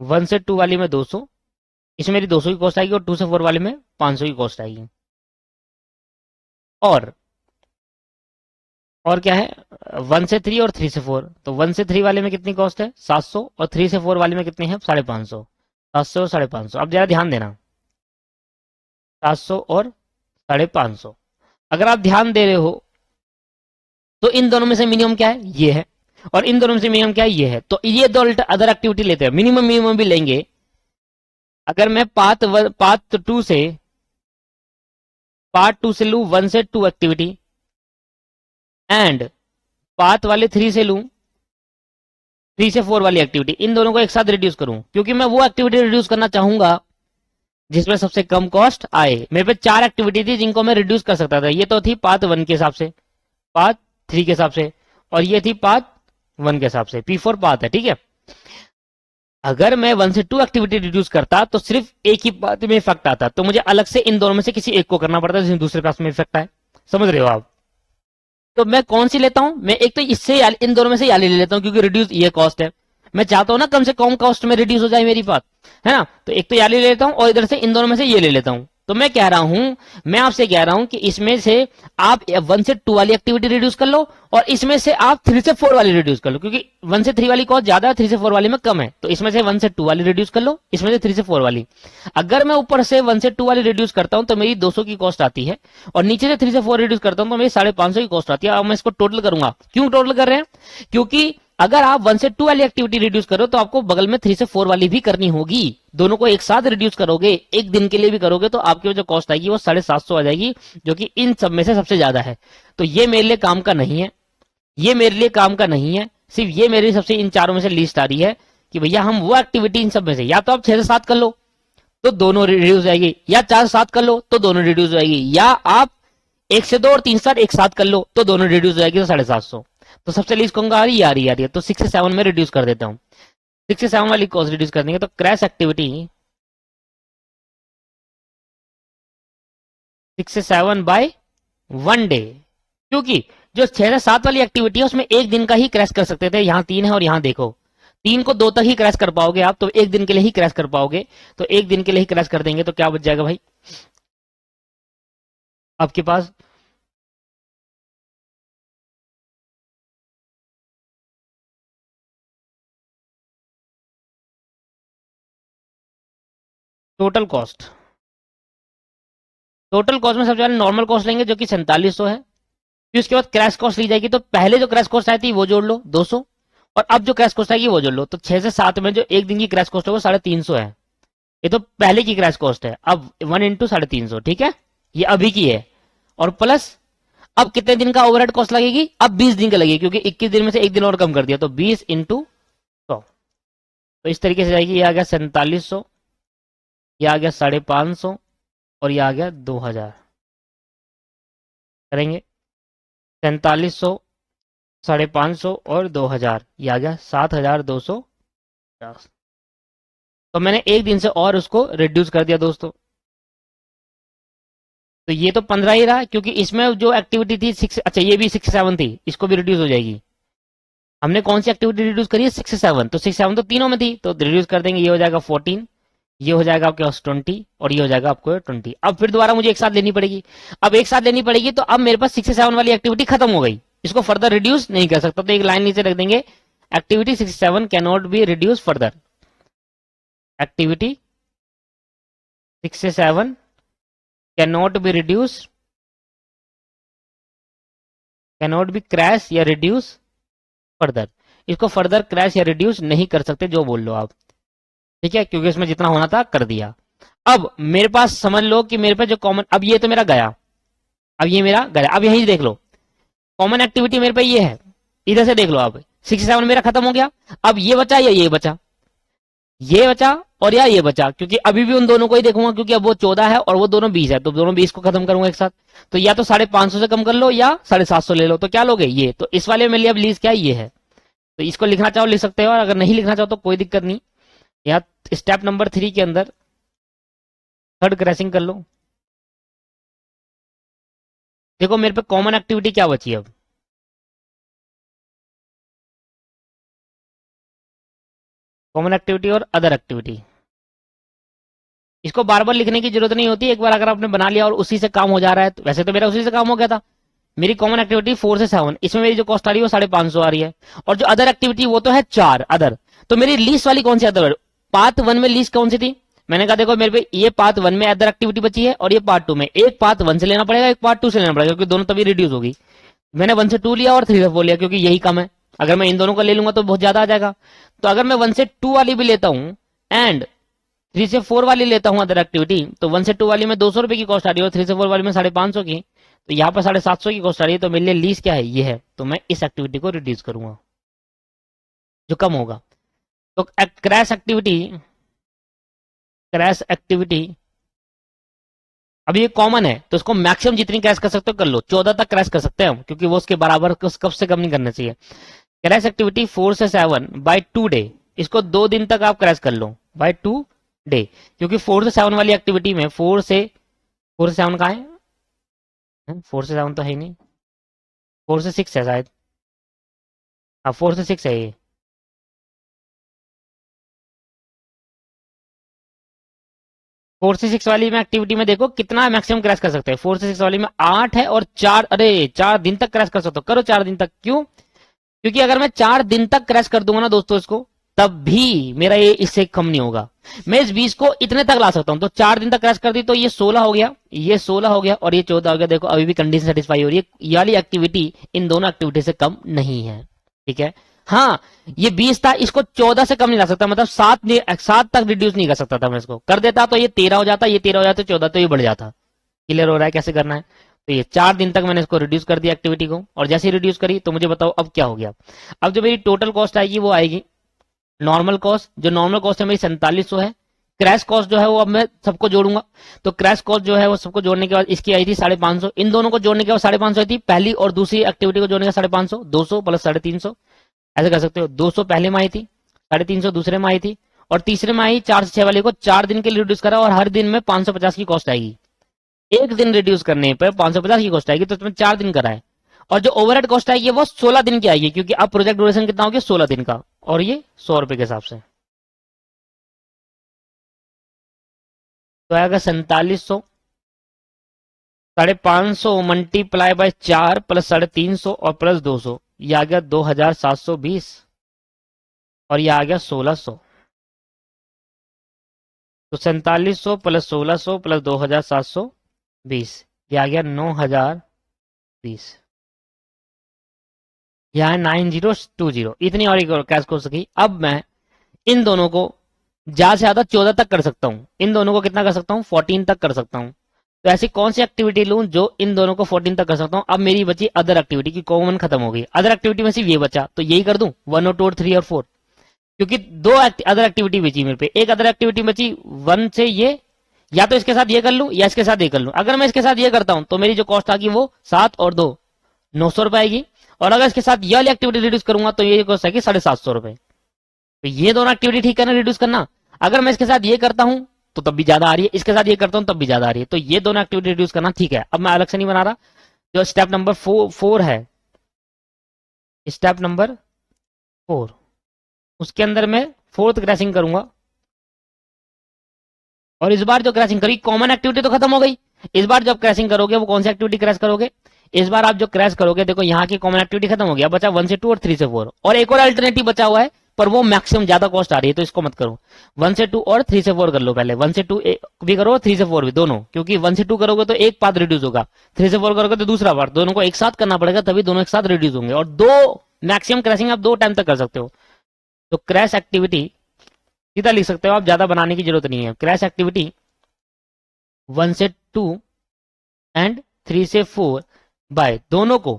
1 से 2 वाली में 200, इसमें मेरी 200 की कॉस्ट आएगी, और 2 से 4 वाली में 500 की कॉस्ट आएगी। और क्या है, 1 से 3 और 3 से 4, तो 1 से 3 वाले में कितनी कॉस्ट है 700, और 3 से 4 वाले में कितनी है 550। 700 और 550, अब जरा ध्यान देना, 700 और 550। अगर आप ध्यान दे रहे हो तो इन दोनों में से मिनिमम क्या है, ये है, और इन दोनों में से मिनिमम क्या है, ये है। तो ये दो अदर एक्टिविटी लेते हैं, मिनिमम मिनिमम भी लेंगे। अगर मैं पार्ट टू से लू 1 से 2 एक्टिविटी, एंड पाथ वाले 3 से लूं 3 से 4 वाली एक्टिविटी, इन दोनों को एक साथ रिड्यूस करूं, क्योंकि मैं वो एक्टिविटी रिड्यूस करना चाहूंगा जिसमें सबसे कम कॉस्ट आए। मेरे पे 4 एक्टिविटी थी जिनको मैं रिड्यूस कर सकता था। ये तो थी पाथ 1 के हिसाब से, पाथ 3 के हिसाब से, और ये थी पाथ 1 के हिसाब से। P4 पाथ है, ठीक है। अगर मैं 1 से 2 एक्टिविटी रिड्यूस करता तो सिर्फ एक ही पाथ में इफेक्ट आता, तो मुझे अलग से इन दोनों में से किसी एक को करना पड़ता जिसमें दूसरे पाथ में इफेक्ट आए। समझ रहे हो आप? तो मैं कौन सी लेता हूं, मैं एक तो इससे इन दोनों में से ले लेता हूं, क्योंकि रिड्यूस ये कॉस्ट है। मैं चाहता हूं ना कम से कम कॉस्ट में रिड्यूस हो जाए मेरी बात, है ना। तो एक तो ले लेता हूं और इधर से इन दोनों में से ये ले लेता हूं। तो मैं कह रहा हूं, मैं आपसे कह रहा हूं कि इसमें से आप 1 से 2 वाली एक्टिविटी रिड्यूस कर लो और इसमें से आप 3 से 4 वाली रिड्यूस कर लो, क्योंकि 1 से 3 वाली कॉस्ट ज्यादा है, 3 से 4 वाली में कम है। तो इसमें से 1 से 2 वाली रिड्यूस कर लो, इसमें से 3 से 4 वाली। अगर मैं ऊपर से 1 से 2 वाली रिड्यूस करता हूं तो मेरी 200 की कॉस्ट आती है, और नीचे से 3 से 4 रिड्यूस करता हूं तो मेरी 550 की कॉस्ट आती है। अब मैं इसको टोटल करूंगा। क्यों टोटल कर रहे हैं? क्योंकि अगर आप 1 से 2 वाली एक्टिविटी रिड्यूस करो तो आपको बगल में 3 से 4 वाली भी करनी होगी। दोनों को एक साथ रिड्यूस करोगे, एक दिन के लिए भी करोगे, तो आपकी जो कॉस्ट आएगी वो 750 आ जाएगी, जो कि इन सब में से सबसे ज्यादा है। तो ये मेरे लिए काम का नहीं है, ये मेरे लिए काम का नहीं है। सिर्फ ये मेरी सबसे इन चारों में से लिस्ट आ रही है कि भैया हम वो एक्टिविटी इन सब में से या तो आप 6 से 7 कर लो तो दोनों रिड्यूस हो जाएगी, या 4 से 7 कर लो तो दोनों रिड्यूस हो जाएगी, या आप 1 से 2 और 3 से 7 एक साथ कर लो तो दोनों रिड्यूस हो जाएगी, तो 750। तो सबसे लीस्ट कहूंगा आ रही है, तो 6 से 7 में रिड्यूस कर देता हूं। 6 से 7 वाली कॉस्ट रिड्यूस कर देंगे तो क्रैश एक्टिविटी 6 से 7 बाय 1 डे, क्योंकि जो 6 से 7 वाली एक्टिविटी है उसमें एक दिन का ही क्रैश कर सकते थे। यहाँ 3 है और यहाँ देखो 3 को 2 तक ही क्रैश कर पाओगे आप, तो एक दिन के लिए ही क्रैश कर पाओगे। तो एक दिन के लिए ही क्रैश कर देंगे तो क्या बच जाएगा भाई आपके पास? टोटल कॉस्ट, टोटल कॉस्ट में सबसे पहले नॉर्मल कॉस्ट लेंगे जो कि 4700 है। फिर उसके बाद क्रैश कॉस्ट ली जाएगी, तो पहले जो क्रैश कॉस्ट आई थी वो जोड़ लो 200, और अब जो क्रैश कॉस्ट आएगी वो जोड़ लो। तो 6 से 7 में जो एक दिन की क्रैश कॉस्ट है वो 350 है। ये तो पहले की क्रैश कॉस्ट है। अब 1 इंटू 350, ठीक है, ये अभी की है। और प्लस अब कितने दिन का ओवरहेड कॉस्ट लगेगी? अब 20 दिन का लगेगी, क्योंकि 21 दिन में से एक दिन और कम कर दिया, तो 20 इंटू 100। तो इस तरीके से जाएगी। ये आ गया 4700, ये आ गया 550, और ये आ गया 2000। करेंगे 4700, 550 और 2000, ये आ गया 7250। तो मैंने एक दिन से और उसको रिड्यूस कर दिया दोस्तों। तो ये तो 15 ही रहा, क्योंकि इसमें जो एक्टिविटी थी 6, अच्छा ये भी 6 7 थी, इसको भी रिड्यूस हो जाएगी। हमने कौन सी एक्टिविटी रिड्यूस करी है? 6 7। तो 6 7 तो तीनों में थी, तो रिड्यूस कर देंगे। ये हो जाएगा 14, ये हो जाएगा आपके पास 20, और ये हो जाएगा आपको 20। अब फिर दोबारा मुझे एक साथ लेनी पड़ेगी। अब एक साथ लेनी पड़ेगी तो अब मेरे पास 6 से 7 वाली एक्टिविटी खत्म हो गई, इसको फर्दर रिड्यूस नहीं कर सकता। तो एक लाइन नीचे रख देंगे, activity 6 7 can not be reduce further. Activity 6 से 7 can not be reduce, can not be crash या रिड्यूस फर्दर। इसको फर्दर क्रैश या रिड्यूस नहीं कर सकते, जो बोल लो आप, ठीक है, क्योंकि इसमें जितना होना था कर दिया। अब मेरे पास समझ लो कि मेरे पास जो कॉमन, अब ये तो मेरा गया, अब ये मेरा गया। अब यही देख लो, कॉमन एक्टिविटी मेरे पे ये है, इधर से देख लो आप। 6 7 मेरा खत्म हो गया। अब ये बचा या ये बचा, ये बचा और या ये बचा, क्योंकि अभी भी उन दोनों को ही देखूंगा, क्योंकि अब वो 14 है और वो दोनों 20 है, तो दोनों 20 को खत्म करूंगा एक साथ। तो या तो 550 से कम कर लो या 750 ले लो, तो क्या लोगे? ये। तो इस वाले में लिए अब लीज क्या ये है, तो इसको लिखना चाहो लिख सकते हो, और अगर नहीं लिखना चाहो तो कोई दिक्कत नहीं। यहाँ स्टेप नंबर 3 के अंदर थर्ड क्रैशिंग कर लो। देखो मेरे पे कॉमन एक्टिविटी क्या बची अब, कॉमन एक्टिविटी और अदर एक्टिविटी। इसको बार बार लिखने की जरूरत नहीं होती, एक बार अगर आपने बना लिया और उसी से काम हो जा रहा है, तो वैसे तो मेरा उसी से काम हो गया था। मेरी कॉमन एक्टिविटी 4 से 7, इसमें मेरी जो कॉस्ट आ रही है वो 550 आ रही है, और जो अदर एक्टिविटी वो तो है 4 अदर। तो मेरी लीस्ट वाली कौन सी अदर? पार्ट 1 में लीस्ट कौन सी थी? मैंने कहा देखो मेरे पे ये पार्ट 1 में अदर एक्टिविटी बची है, और ये पार्ट 2 में। एक पार्ट 1 से लेना पड़ेगा, एक पार्ट 2 से लेना पड़ेगा, क्योंकि दोनों तभी रिड्यूस होगी। मैंने 1 से 2 लिया और 3 से 4 लिया, क्योंकि यही कम है। अगर मैं इन दोनों को ले लूंगा तो बहुत ज्यादा आ जाएगा। तो अगर मैं 1 से 2 वाली भी लेता हूं एंड 3 से 4 वाली लेता हूं अदर एक्टिविटी, तो 1 से 2 वाली में 200 रुपए की कॉस्ट आ रही है, और 3 से 4 वाली में 550 की। तो यहाँ पर 750 की कॉस्ट आ रही है, तो मेरे लिए लीज क्या है? ये है। तो मैं इस एक्टिविटी को रिड्यूस करूंगा, जो कम होगा। तो क्रैश एक्टिविटी अभी ये कॉमन है, तो इसको मैक्सिमम जितनी क्रैश कर सकते हो कर लो, 14 तक क्रैश कर सकते हैं हम, क्योंकि वो उसके बराबर कब से कम नहीं करना चाहिए। क्रैश एक्टिविटी 4 से 7 बाय 2 डे, इसको 2 दिन तक आप क्रैश कर लो बाय 2 डे, क्योंकि 4 से 7 वाली एक्टिविटी में 4 से 7 कहाँ है? 4 से 7 तो है ही नहीं, 4 से 6 है शायद। हाँ 4 से 6 है ये। फोर से सिक्स वाली में एक्टिविटी में देखो कितना मैक्सिमम क्रैश कर सकते हैं। 4 से 6 वाली में 8 है और 4, अरे 4 दिन तक क्रैश कर सकते हो, करो 4 दिन तक। क्यों? क्योंकि अगर मैं 4 दिन तक क्रैश कर दूंगा ना दोस्तों इसको, तब भी मेरा ये इससे कम नहीं होगा। मैं इस 20 को इतने तक ला सकता हूं, तो 4 दिन तक क्रैश कर दी तो ये 16 हो गया, ये 16 हो गया और ये 14 हो गया। देखो अभी भी कंडीशन सेटिस्फाई हो रही है, ये वाली एक्टिविटी इन दोनों एक्टिविटी से कम नहीं है। ठीक है, हाँ ये 20 था, इसको 14 से कम नहीं ला सकता, मतलब 7 तक रिड्यूस नहीं कर सकता था मैं इसको। कर देता तो ये 13 हो जाता, ये 13 हो जाता, 14 तो ये बढ़ जाता। क्लियर हो रहा है कैसे करना है? तो ये 4 दिन तक मैंने इसको रिड्यूस कर दिया एक्टिविटी को, और जैसे ही रिड्यूस करी तो मुझे बताओ अब क्या हो गया। अब जो मेरी टोटल कॉस्ट आएगी वो आएगी नॉर्मल कॉस्ट, जो नॉर्मल कॉस्ट है मेरी 4700 है। क्रैश कॉस्ट जो है वो अब मैं सबको जोड़ूंगा, तो क्रैश कॉस्ट जो है वो सबको जोड़ने के बाद इसकी आई थी 550, इन दोनों को जोड़ने के बाद 550 आई थी पहली, और दूसरी एक्टिविटी को जोड़ने का 550, 200 प्लस 350, ऐसे कर सकते हो। 200 पहले में आई थी, 350 दूसरे में आई थी, और तीसरे में आई 4 से 6 वाले को 4 दिन के लिए रिड्यूस करा, और हर दिन में 550 की कॉस्ट आएगी। एक दिन रिड्यूस करने पर 550 की कॉस्ट आएगी, तो तुम्हें 4 दिन कराए। और जो ओवरहेड कॉस्ट आएगी वो 16 दिन की आएगी, क्योंकि अब प्रोजेक्ट ड्यूरेशन कितना हो गया 16 दिन का, और ये 100 रुपए के हिसाब से। तो आएगा 4700, 550 मल्टीप्लाई बाय 4 प्लस 350 और प्लस 200, ये आ गया 2720, और ये आ गया 1600। तो 4700 प्लस 1600 प्लस 2720, ये आ गया 9020, यहाँ 9020, इतनी और कैश हो सकी। अब मैं इन दोनों को ज्यादा से ज्यादा 14 तक कर सकता हूं, इन दोनों को कितना कर सकता हूं 14 तक कर सकता हूं। तो ऐसी कौन सी एक्टिविटी लूं जो इन दोनों को 14 तक कर सकता हूं। अब मेरी बची अदर एक्टिविटी की, कॉमन खत्म हो गई, अदर एक्टिविटी में सिर्फ ये बचा, तो यही कर दूं 1 और 2 और 3 और 4, क्योंकि दो अदर एक्टिविटी बची मेरे पे। एक अदर एक्टिविटी बची 1 से ये, या तो इसके साथ ये कर लूं या इसके साथ ये कर लूं। अगर मैं इसके साथ ये करता हूं तो मेरी जो कॉस्ट आएगी वो 7 और 2 900 रुपए आएगी, और अगर इसके साथ ये वाली एक्टिविटी रिड्यूस करूंगा तो ये कॉस्ट आएगी 750 रुपए। तो ये दोनों एक्टिविटी ठीक है ना रिड्यूस करना। अगर मैं इसके साथ ये करता हूं तो तब भी ज्यादा आ रही है, इसके साथ ये करता हूं तब भी ज्यादा आ रही है, तो ये दोनों एक्टिविटी रिड्यूस करना ठीक है। अब मैं अलग से नहीं बना रहा, जो स्टेप नंबर 4 है, स्टेप नंबर 4, उसके अंदर मैं 4th क्रैशिंग करूंगा। और इस बार जो क्रैशिंग करी, कॉमन एक्टिविटी तो खत्म हो गई, इस बार जब क्रैशिंग करोगे वो कौन सी एक्टिविटी क्रैश करोगे, इस बार आप जो क्रैश करोगे, देखो यहाँ की कॉमन एक्टिविटी खत्म हो गया, बचा 1 से 2 और 3 से 4, और एक और अल्टरनेटिव बचा हुआ है, पर वो मैक्सिमम ज्यादा कॉस्ट आ रही है, तो इसको मत करो। 1 से 2 और 3 से 4 कर लो पहले, 1 से 2 भी करो 3 से 4 भी, दोनों, क्योंकि 1 से 2 करोगे तो एक पार्ट रिड्यूस होगा, 3 से 4 करोगे तो दूसरा पार्ट, दोनों को एक साथ करना पड़ेगा, तभी दोनों एक साथ रिड्यूस होंगे। और दो मैक्सिमम क्रैशिंग आप 2 टाइम तक कर सकते हो। तो क्रैश एक्टिविटी सीधा लिख सकते हो आप, ज्यादा बनाने की जरूरत नहीं है। क्रैश एक्टिविटी 1 से 2 एंड 3 से 4 बाय, दोनों को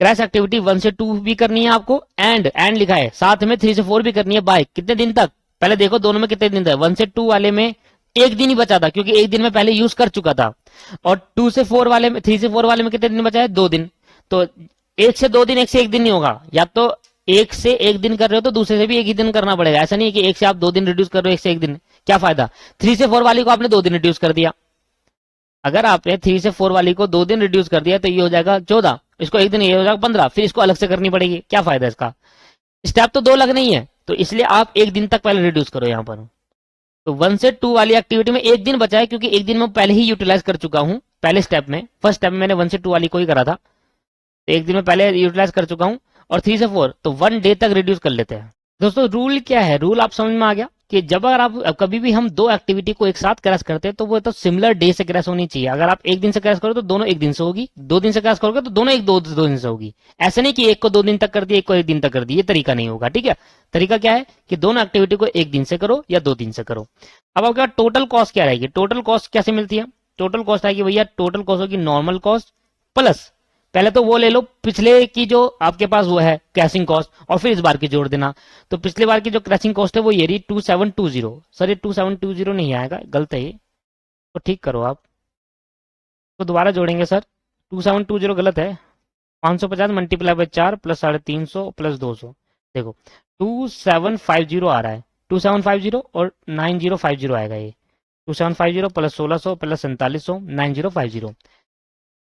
क्रैश एक्टिविटी 1 से 2 भी करनी है आपको, एंड लिखा है साथ में 3 से 4 भी करनी है बाय कितने दिन तक। पहले देखो दोनों में कितने दिन था, 1 से 2 वाले में एक दिन ही बचा था, क्योंकि एक दिन में पहले यूज कर चुका था, और 2 से 4 वाले में, 3 से 4 वाले में कितने दिन बचा है 2 दिन। तो 1 से 2 दिन, 1 से 1 दिन नहीं होगा, या तो 1 से 1 दिन कर रहे हो तो दूसरे से भी 1 ही दिन करना पड़ेगा। ऐसा नहीं है कि 1 से आप 2 दिन रिड्यूस कर रहे हो, 1 से 1 दिन, क्या फायदा। 3 से 4 वाली को आपने 2 दिन रिड्यूस कर दिया, अगर आपने 3 से 4 वाली को 2 दिन रिड्यूस कर दिया तो ये हो जाएगा 14, इसको 1 दिन, ये हो जाएगा 15, फिर इसको अलग से करनी पड़ेगी, क्या फायदा इसका। स्टेप तो 2 लगने ही है, तो इसलिए आप 1 दिन तक पहले रिड्यूस करो यहाँ पर। तो 1 से 2 वाली एक्टिविटी में 1 दिन बचा है, क्योंकि 1 दिन में पहले ही यूटिलाइज कर चुका हूं, पहले स्टेप में, फर्स्ट स्टेप में मैंने 1 से 2 वाली को ही करा था, तो 1 दिन में पहले यूटिलाइज कर चुका हूं। और 3 से 4 तो 1 डे तक रिड्यूस कर लेते हैं। दोस्तों रूल क्या है, रूल आप समझ में आ गया कि जब अगर आप कभी भी हम 2 एक्टिविटी को एक साथ क्रैश करते हैं तो वो तो सिमिलर डे से क्रैश होनी चाहिए। अगर आप 1 दिन से क्रैश करो तो दोनों 1 दिन से होगी, 2 दिन से क्रैश करोगे तो दोनों 2 दिन से होगी। ऐसा नहीं कि एक को 2 दिन तक कर दिया, एक को 1 दिन तक कर दिया, ये तरीका नहीं होगा। ठीक है, तरीका क्या है कि दोनों एक्टिविटी को 1 दिन से करो या 2 दिन से करो। अब आपके पास टोटल कॉस्ट क्या रहेगी, टोटल कॉस्ट कैसे मिलती है, टोटल कॉस्ट आएगी भैया, टोटल कॉस्ट होगी नॉर्मल कॉस्ट प्लस पहले तो वो ले लो पिछले की जो आपके पास वो है क्रैशिंग कॉस्ट, और फिर इस बार की जोड़ देना। तो पिछले बार की जो क्रैशिंग कॉस्ट है वो ये रही 2720। सर ये 2720 नहीं आएगा, गलत है ये, तो ठीक करो आप, तो दोबारा जोड़ेंगे सर। 2720 गलत है। 550 मल्टीप्लाई बाय 4 प्लस 350 प्लस 200, देखो 2750 आ रहा है। 2750 और 9050 आएगा ये। 2750 प्लस 1600 प्लस 4700 9050।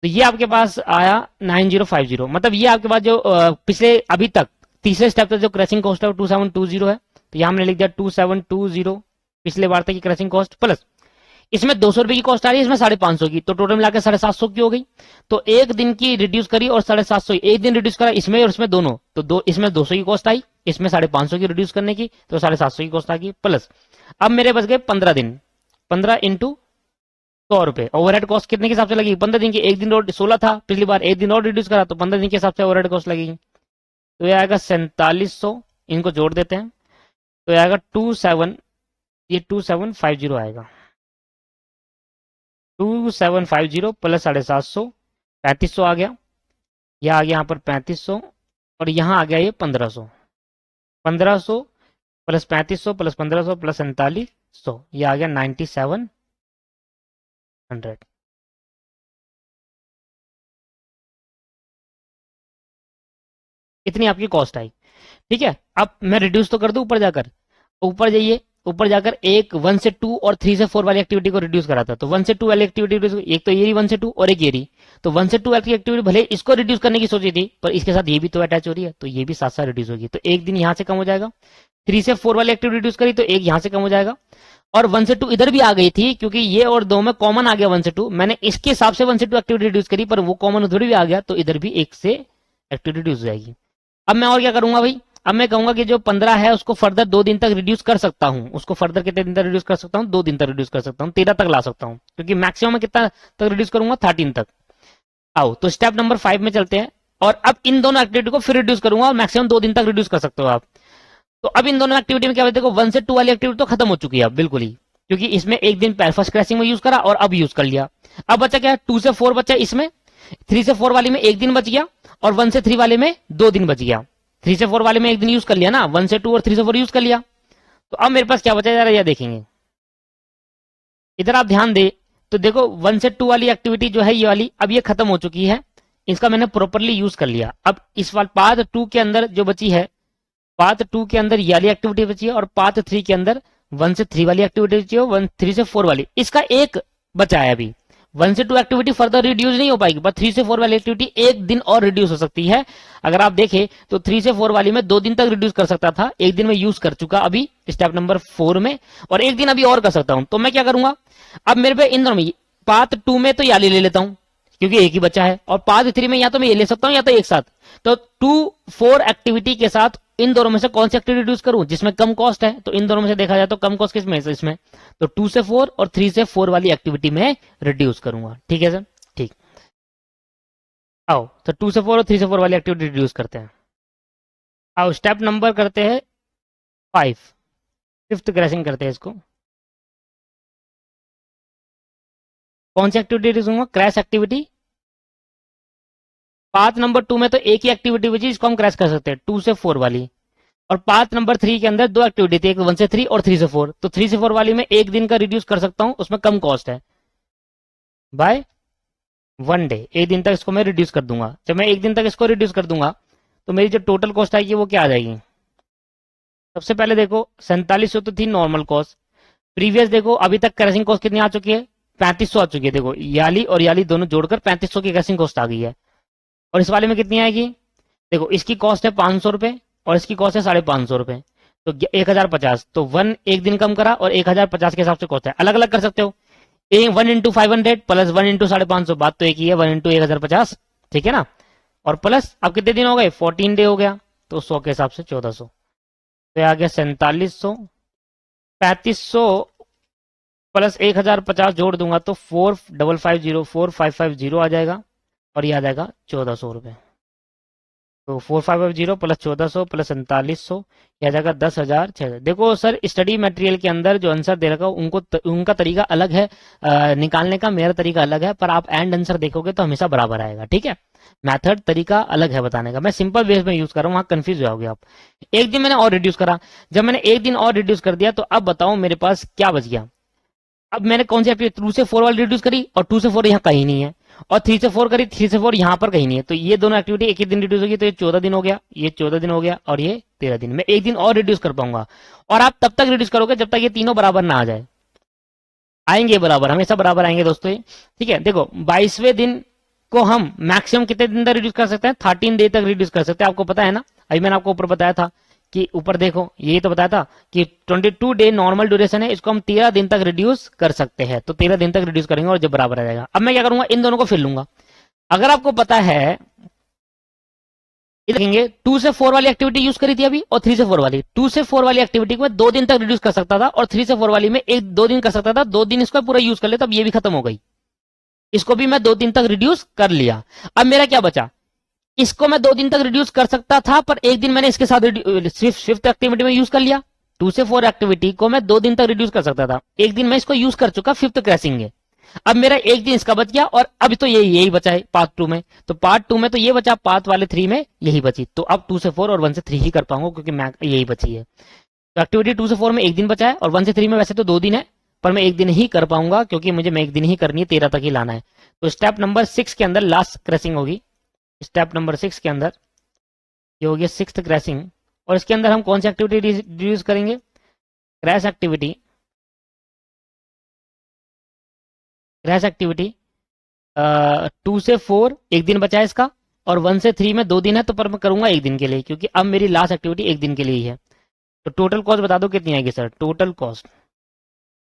तो ये आपके पास आया 9050। मतलब ये आपके पास जो पिछले अभी तक तीसरे स्टेप तक जो क्रैशिंग कॉस्ट है वो 2720 है। तो यहाँ हमने लिख दिया 2720 पिछले बार तक की क्रैशिंग कॉस्ट, प्लस इसमें 200 रुपए की कॉस्ट आ रही है, इसमें 550 की, तो टोटल मिलाकर 750 की हो गई। तो एक दिन की रिड्यूस करी और 750, एक दिन रिड्यूस करा इसमें और इसमें दोनों, तो इसमें 200 की कॉस्ट आई, इसमें 550 की रिड्यूस करने की, तो 750 की कॉस्ट आ गई। प्लस अब मेरे बच गए 15 दिन, 15 इंटू 100 रुपए। ओवरहेड कॉस्ट कितने के हिसाब से लगेगी? 15 दिन की, एक दिन और 16 था पिछली बार, एक दिन और रिड्यूस करा, तो 15 दिन के हिसाब से ओवरहेड कॉस्ट लगेगी। तो ये आएगा 4700, इनको जोड़ देते हैं, तो ये आएगा 2750 आएगा। 2750 प्लस 750, 3500 आ गया। यह आ गया यहाँ पर 3500, और यहाँ आ गया ये 1500। 1500 प्लस 3500 प्लस 1500 प्लस 4700, यह आ गया 9700। इतनी आपकी कॉस्ट आई। ठीक है, अब मैं रिड्यूस तो कर दूं ऊपर जाकर, ऊपर जाइए, ऊपर जाकर एक 1 से 2 और 3 से 4 वाली एक्टिविटी को रिड्यूस करा था। तो 1 से 2 वाली एक्टिविटी, एक तो ये रही 1 से 2 और एक ये रही। तो 1 से 2 वाली एक्टिविटी भले इसको रिड्यूस करने की सोची थी, पर इसके साथ ये भी तो अटैच हो रही है, तो ये भी साथ साथ रिड्यूस होगी। तो एक दिन यहाँ से कम हो जाएगा। 3 से 4 वाली एक्टिविटी रिड्यूस करी तो एक यहाँ से कम हो जाएगा, और 1 से 2 इधर भी आ गई थी, क्योंकि ये और 2 में कॉमन आ गया 1 से 2, मैंने इसके हिसाब से 1 से 2 एक्टिविटी रिड्यूस करी, पर वो कॉमन उधर भी आ गया, तो इधर भी एक से एक्टिविटी रिड्यूस हो जाएगी। अब मैं और क्या करूंगा भाई, अब मैं कहूंगा कि जो 15 है उसको फर्दर 2 दिन तक रिड्यूस कर सकता हूं। उसको फर्दर कितने दिन तक रिड्यूस कर सकता हूं? 2 दिन तक रिड्यूस कर सकता हूं, 13 तक ला सकता हूं, क्योंकि मैक्सिमम में कितना तक रिड्यूस करूंगा? 13 तक। आओ तो स्टेप नंबर 5 में चलते हैं, और अब इन दोनों एक्टिविटी को फिर रिड्यूस करूंगा, और मैक्सिमम 2 दिन तक रिड्यूस कर सकते हो आप। तो अब इन दोनों एक्टिविटी में क्या देखो, 1 से 2 वाली एक्टिविटी तो खत्म हो चुकी है अब बिल्कुल ही, क्योंकि इसमें एक दिन फर्स्ट क्रैशिंग में यूज करा और अब यूज कर लिया। अब बचा क्या? 2 से 4 बचा इसमें, 3 से 4 वाली में एक दिन बच गया, और 1 से 3 वाले में 2 दिन बच गया। 3 से 4 वाले में एक दिन यूज कर लिया ना, 1 से 2 और 3 से 4 यूज कर लिया। तो अब मेरे पास क्या बचा जा रहा है, यह देखेंगे। इधर आप ध्यान दे तो देखो 1 से 2 वाली एक्टिविटी जो है ये वाली, अब ये खत्म हो चुकी है, इसका मैंने प्रॉपरली यूज कर लिया। अब इस वाले पाथ 2 के अंदर जो बची है, पाथ 2 के अंदर ये वाली एक्टिविटी बची है, और पाथ 3 के अंदर 1 से 3 वाली एक्टिविटी बची है, 3 से 4 वाली, इसका एक बचा है अभी। 1 से 2 एक्टिविटी फर्दर रिड्यूस नहीं हो पाएगी, बट 3 से 4 वाली एक्टिविटी एक दिन और रिड्यूस हो सकती है। अगर आप देखें तो 3 से 4 वाली में 2 दिन तक रिड्यूस कर सकता था, एक दिन में यूज कर चुका अभी स्टेप नंबर 4 में, और एक दिन अभी और कर सकता हूं। तो मैं क्या करूंगा, अब मेरे पे इन दोनों में, पाथ 2 में तो याली ले लेता हूं क्योंकि एक ही बच्चा है, और पाथ 3 में या तो मैं ये ले सकता हूं या तो एक साथ। तो 2-4 एक्टिविटी के साथ इन दोनों में से कौन सी एक्टिविटी रिड्यूस करूं जिसमें कम कॉस्ट है? तो इन दोनों में से देखा जाए तो कम कॉस्ट किसमें है? इसमें। तो 2 से 4 और 3 से 4 वाली एक्टिविटी में रिड्यूस करूंगा। ठीक है सर, ठीक। आओ तो 2 से 4 और 3 से 4 वाली एक्टिविटी रिड्यूस करते हैं। आओ स्टेप नंबर करते हैं 5, फिफ्थ क्रैशिंग करते हैं इसको। कौन सी एक्टिविटी रिड्यूस होगा? Crash activity. पाथ नंबर 2 में तो एक ही एक्टिविटी बची जिसको हम क्रैश कर सकते हैं, 2 से 4 वाली, और पाथ नंबर 3 के अंदर 2 एक्टिविटी थी, एक 1 से 3 और 3 से 4। तो 3 से 4 वाली में एक दिन का रिड्यूस कर सकता हूं, उसमें कम कॉस्ट है, बाय 1 डे। एक दिन तक इसको मैं रिड्यूस कर दूंगा। जब मैं एक दिन तक इसको रिड्यूस कर दूंगा तो मेरी जो टोटल कॉस्ट आएगी वो क्या आ जाएगी? सबसे पहले देखो 4700 तो थी नॉर्मल कॉस्ट। प्रीवियस देखो अभी तक क्रैशिंग कॉस्ट कितनी आ चुकी है? 3500 आ चुकी है। देखो याली और याली दोनों जोड़कर 3500 की क्रैशिंग कॉस्ट आ गई है। और इस वाले में कितनी आएगी? देखो इसकी कॉस्ट है 500 रुपए और इसकी कॉस्ट है 550 रुपए, तो 1050। तो 1 एक दिन कम करा और 1050 के हिसाब से कॉस्ट है। अलग अलग कर सकते हो, 1 इंटू 500 प्लस 1 इंटू 550, बात तो एक ही है, 1 इंटू 1050, ठीक है ना। और प्लस अब कितने दिन हो गए? 14 डे हो गया, तो 100 के हिसाब से 1400, तो आ गया 4700। 3500 प्लस 1050 जोड़ दूंगा तो 4550 आ जाएगा, और ये आ जाएगा 1400 रुपये। तो 4550 प्लस 1400 प्लस 4700, यह आ जाएगा 10,600। देखो सर स्टडी मटेरियल के अंदर जो आंसर दे रखा उनको उनका तरीका अलग है निकालने का, मेरा तरीका अलग है, पर आप एंड आंसर देखोगे तो हमेशा बराबर आएगा। ठीक है, मेथड तरीका अलग है बताने का, मैं सिंपल वेज में यूज कर रहा हूँ, वहां कंफ्यूज हो जाओगे आप। एक दिन मैंने और रिड्यूस करा, जब मैंने एक दिन और रिड्यूस कर दिया तो अब बताओ मेरे पास क्या बच गया। अब मैंने कौन सी एक्टिविटी 2 से 4 वाली रिड्यूस करी और 2 से 4 यहाँ कहीं नहीं है, और 3 से 4 करी, 3 से 4 यहाँ पर कहीं नहीं है, तो ये दोनों एक्टिविटी एक ही दिन रिड्यूस होगी, तो ये 14 दिन हो गया, ये 14 दिन हो गया, और ये 13 दिन। मैं एक दिन और रिड्यूस कर पाऊंगा, और आप तब तक रिड्यूस करोगे जब तक ये तीनों बराबर ना आ जाए। आएंगे बराबर, हमेशा बराबर आएंगे दोस्तों ये। ठीक है, देखो 22वें दिन को हम मैक्सिमम कितने दिन तक रिड्यूस कर सकते हैं, 13 डे तक रिड्यूस कर सकते हैं, आपको पता है ना। अभी मैंने आपको ऊपर बताया था कि ऊपर देखो, ये तो बताया था कि 22 डे नॉर्मल ड्यूरेशन है, इसको हम 13 दिन तक रिड्यूस कर सकते हैं, तो 13 दिन तक रिड्यूस करेंगे और जब बराबर आ जाएगा। अब मैं क्या करूंगा, इन दोनों को फिर लूंगा। अगर आपको पता है, देखेंगे 2 से 4 वाली एक्टिविटी यूज करी थी अभी, और 3 से 4 वाली, 2 से 4 वाली एक्टिविटी को मैं 2 दिन तक रिड्यूस कर सकता था, और 3 से 4 वाली में 1-2 दिन कर सकता था, 2 दिन इसको पूरा यूज कर लेता, अब ये भी खत्म हो गई, इसको भी मैं 2 दिन तक रिड्यूस कर लिया। अब मेरा क्या बचा, इसको मैं 2 दिन तक रिड्यूस कर सकता था, पर एक दिन मैंने इसके साथ फिफ्थ एक्टिविटी में यूज कर लिया। 2 से 4 एक्टिविटी को मैं 2 दिन तक रिड्यूस कर सकता था, एक दिन मैं इसको यूज कर चुका, फिफ्थ क्रैशिंग है। अब मेरा एक दिन इसका बच गया, और अभी तो यही बचा है पार्ट 2 में, तो पार्ट 2 में तो ये बचा, पार्ट वाले 3 में यही बची, तो अब 2 से 4 और 1 से 3 ही कर पाऊंगा, क्योंकि मैं यही बची है। तो एक्टिविटी 2 से 4 में एक दिन बचा है, और 1 से 3 में वैसे तो 2 दिन है, पर मैं एक दिन ही कर पाऊंगा, क्योंकि मैं एक दिन ही करनी है, 13 तक ही लाना है। तो स्टेप नंबर 6 के अंदर लास्ट क्रैशिंग होगी, स्टेप नंबर 6 के अंदर ये होगी 6th क्रैशिंग, और इसके अंदर हम कौन सी एक्टिविटी रिड्यूस करेंगे, क्रैश एक्टिविटी। क्रैश एक्टिविटी 2 से 4 एक दिन बचा है इसका, और 1 से 3 में 2 दिन है, तो पर मैं करूंगा एक दिन के लिए, क्योंकि अब मेरी लास्ट एक्टिविटी एक दिन के लिए ही है। तो टोटल कॉस्ट बता दो कितनी आएगी सर, टोटल कॉस्ट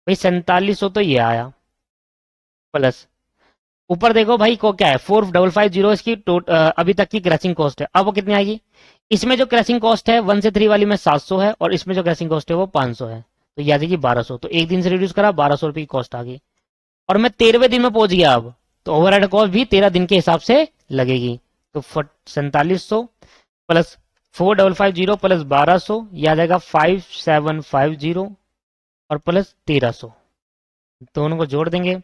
भाई 4700 तो ये आया, प्लस ऊपर देखो भाई को क्या है 4550 इसकी अभी तक की क्रैशिंग कॉस्ट है। अब वो कितनी आएगी, इसमें जो क्रैशिंग कॉस्ट है 1 से 3 वाली में 700 है, और इसमें जो क्रैशिंग कॉस्ट है वो 500 है, तो ये आ जाएगी 1200। तो एक दिन से रिड्यूस करा, 1200 रुपये की कॉस्ट आ गई, और मैं 13वें दिन में पहुंच गया अब, तो ओवरहेड कॉस्ट भी 13 दिन के हिसाब से लगेगी। तो 4700 प्लस 4550 प्लस 1200, यह आ जाएगा 5750, और प्लस 1300, दोनों को जोड़ देंगे,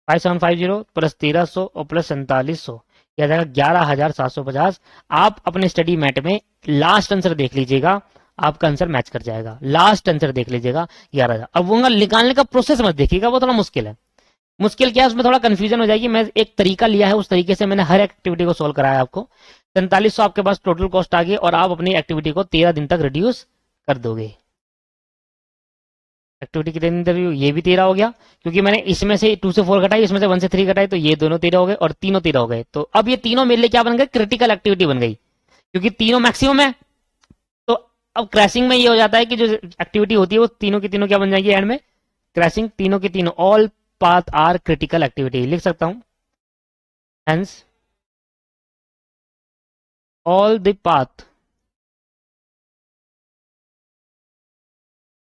5750 प्लस 1300 और प्लस 4700, यह आ जाएगा 11750। आप अपने स्टडी मैट में लास्ट आंसर देख लीजिएगा, आपका आंसर मैच कर जाएगा, लास्ट आंसर देख लीजिएगा 11,000। अब वो निकालने का प्रोसेस मत देखिएगा, वो थोड़ा मुश्किल है। मुश्किल क्या है, उसमें थोड़ा कंफ्यूजन हो जाएगी, मैं एक तरीका लिया है, उस तरीके से मैंने हर एक्टिविटी को सोल्व कराया आपको। 4300 आपके पास टोटल कॉस्ट आ गई, और आप अपनी एक्टिविटी को 13 दिन तक रिड्यूस कर दोगे। एक्टिविटी कितने दिन तक, ये भी 13 हो गया, क्योंकि मैंने इसमें से 2 से 4 घटाई, इसमें से 1 से 3 घटाई, तो ये दोनों 13 हो गए, और तीनों 13 हो गए। तो अब ये तीनों मेरे लिए क्या बन गए, क्रिटिकल एक्टिविटी बन गई, क्योंकि तीनों मैक्सिमम है। तो अब क्रैशिंग में ये हो जाता है कि जो एक्टिविटी होती है वो तीनों की तीनों क्या बन जाएगी एंड में, क्रैशिंग, तीनों की तीनों, all path are critical activity लिख सकता हूं। Hence all the path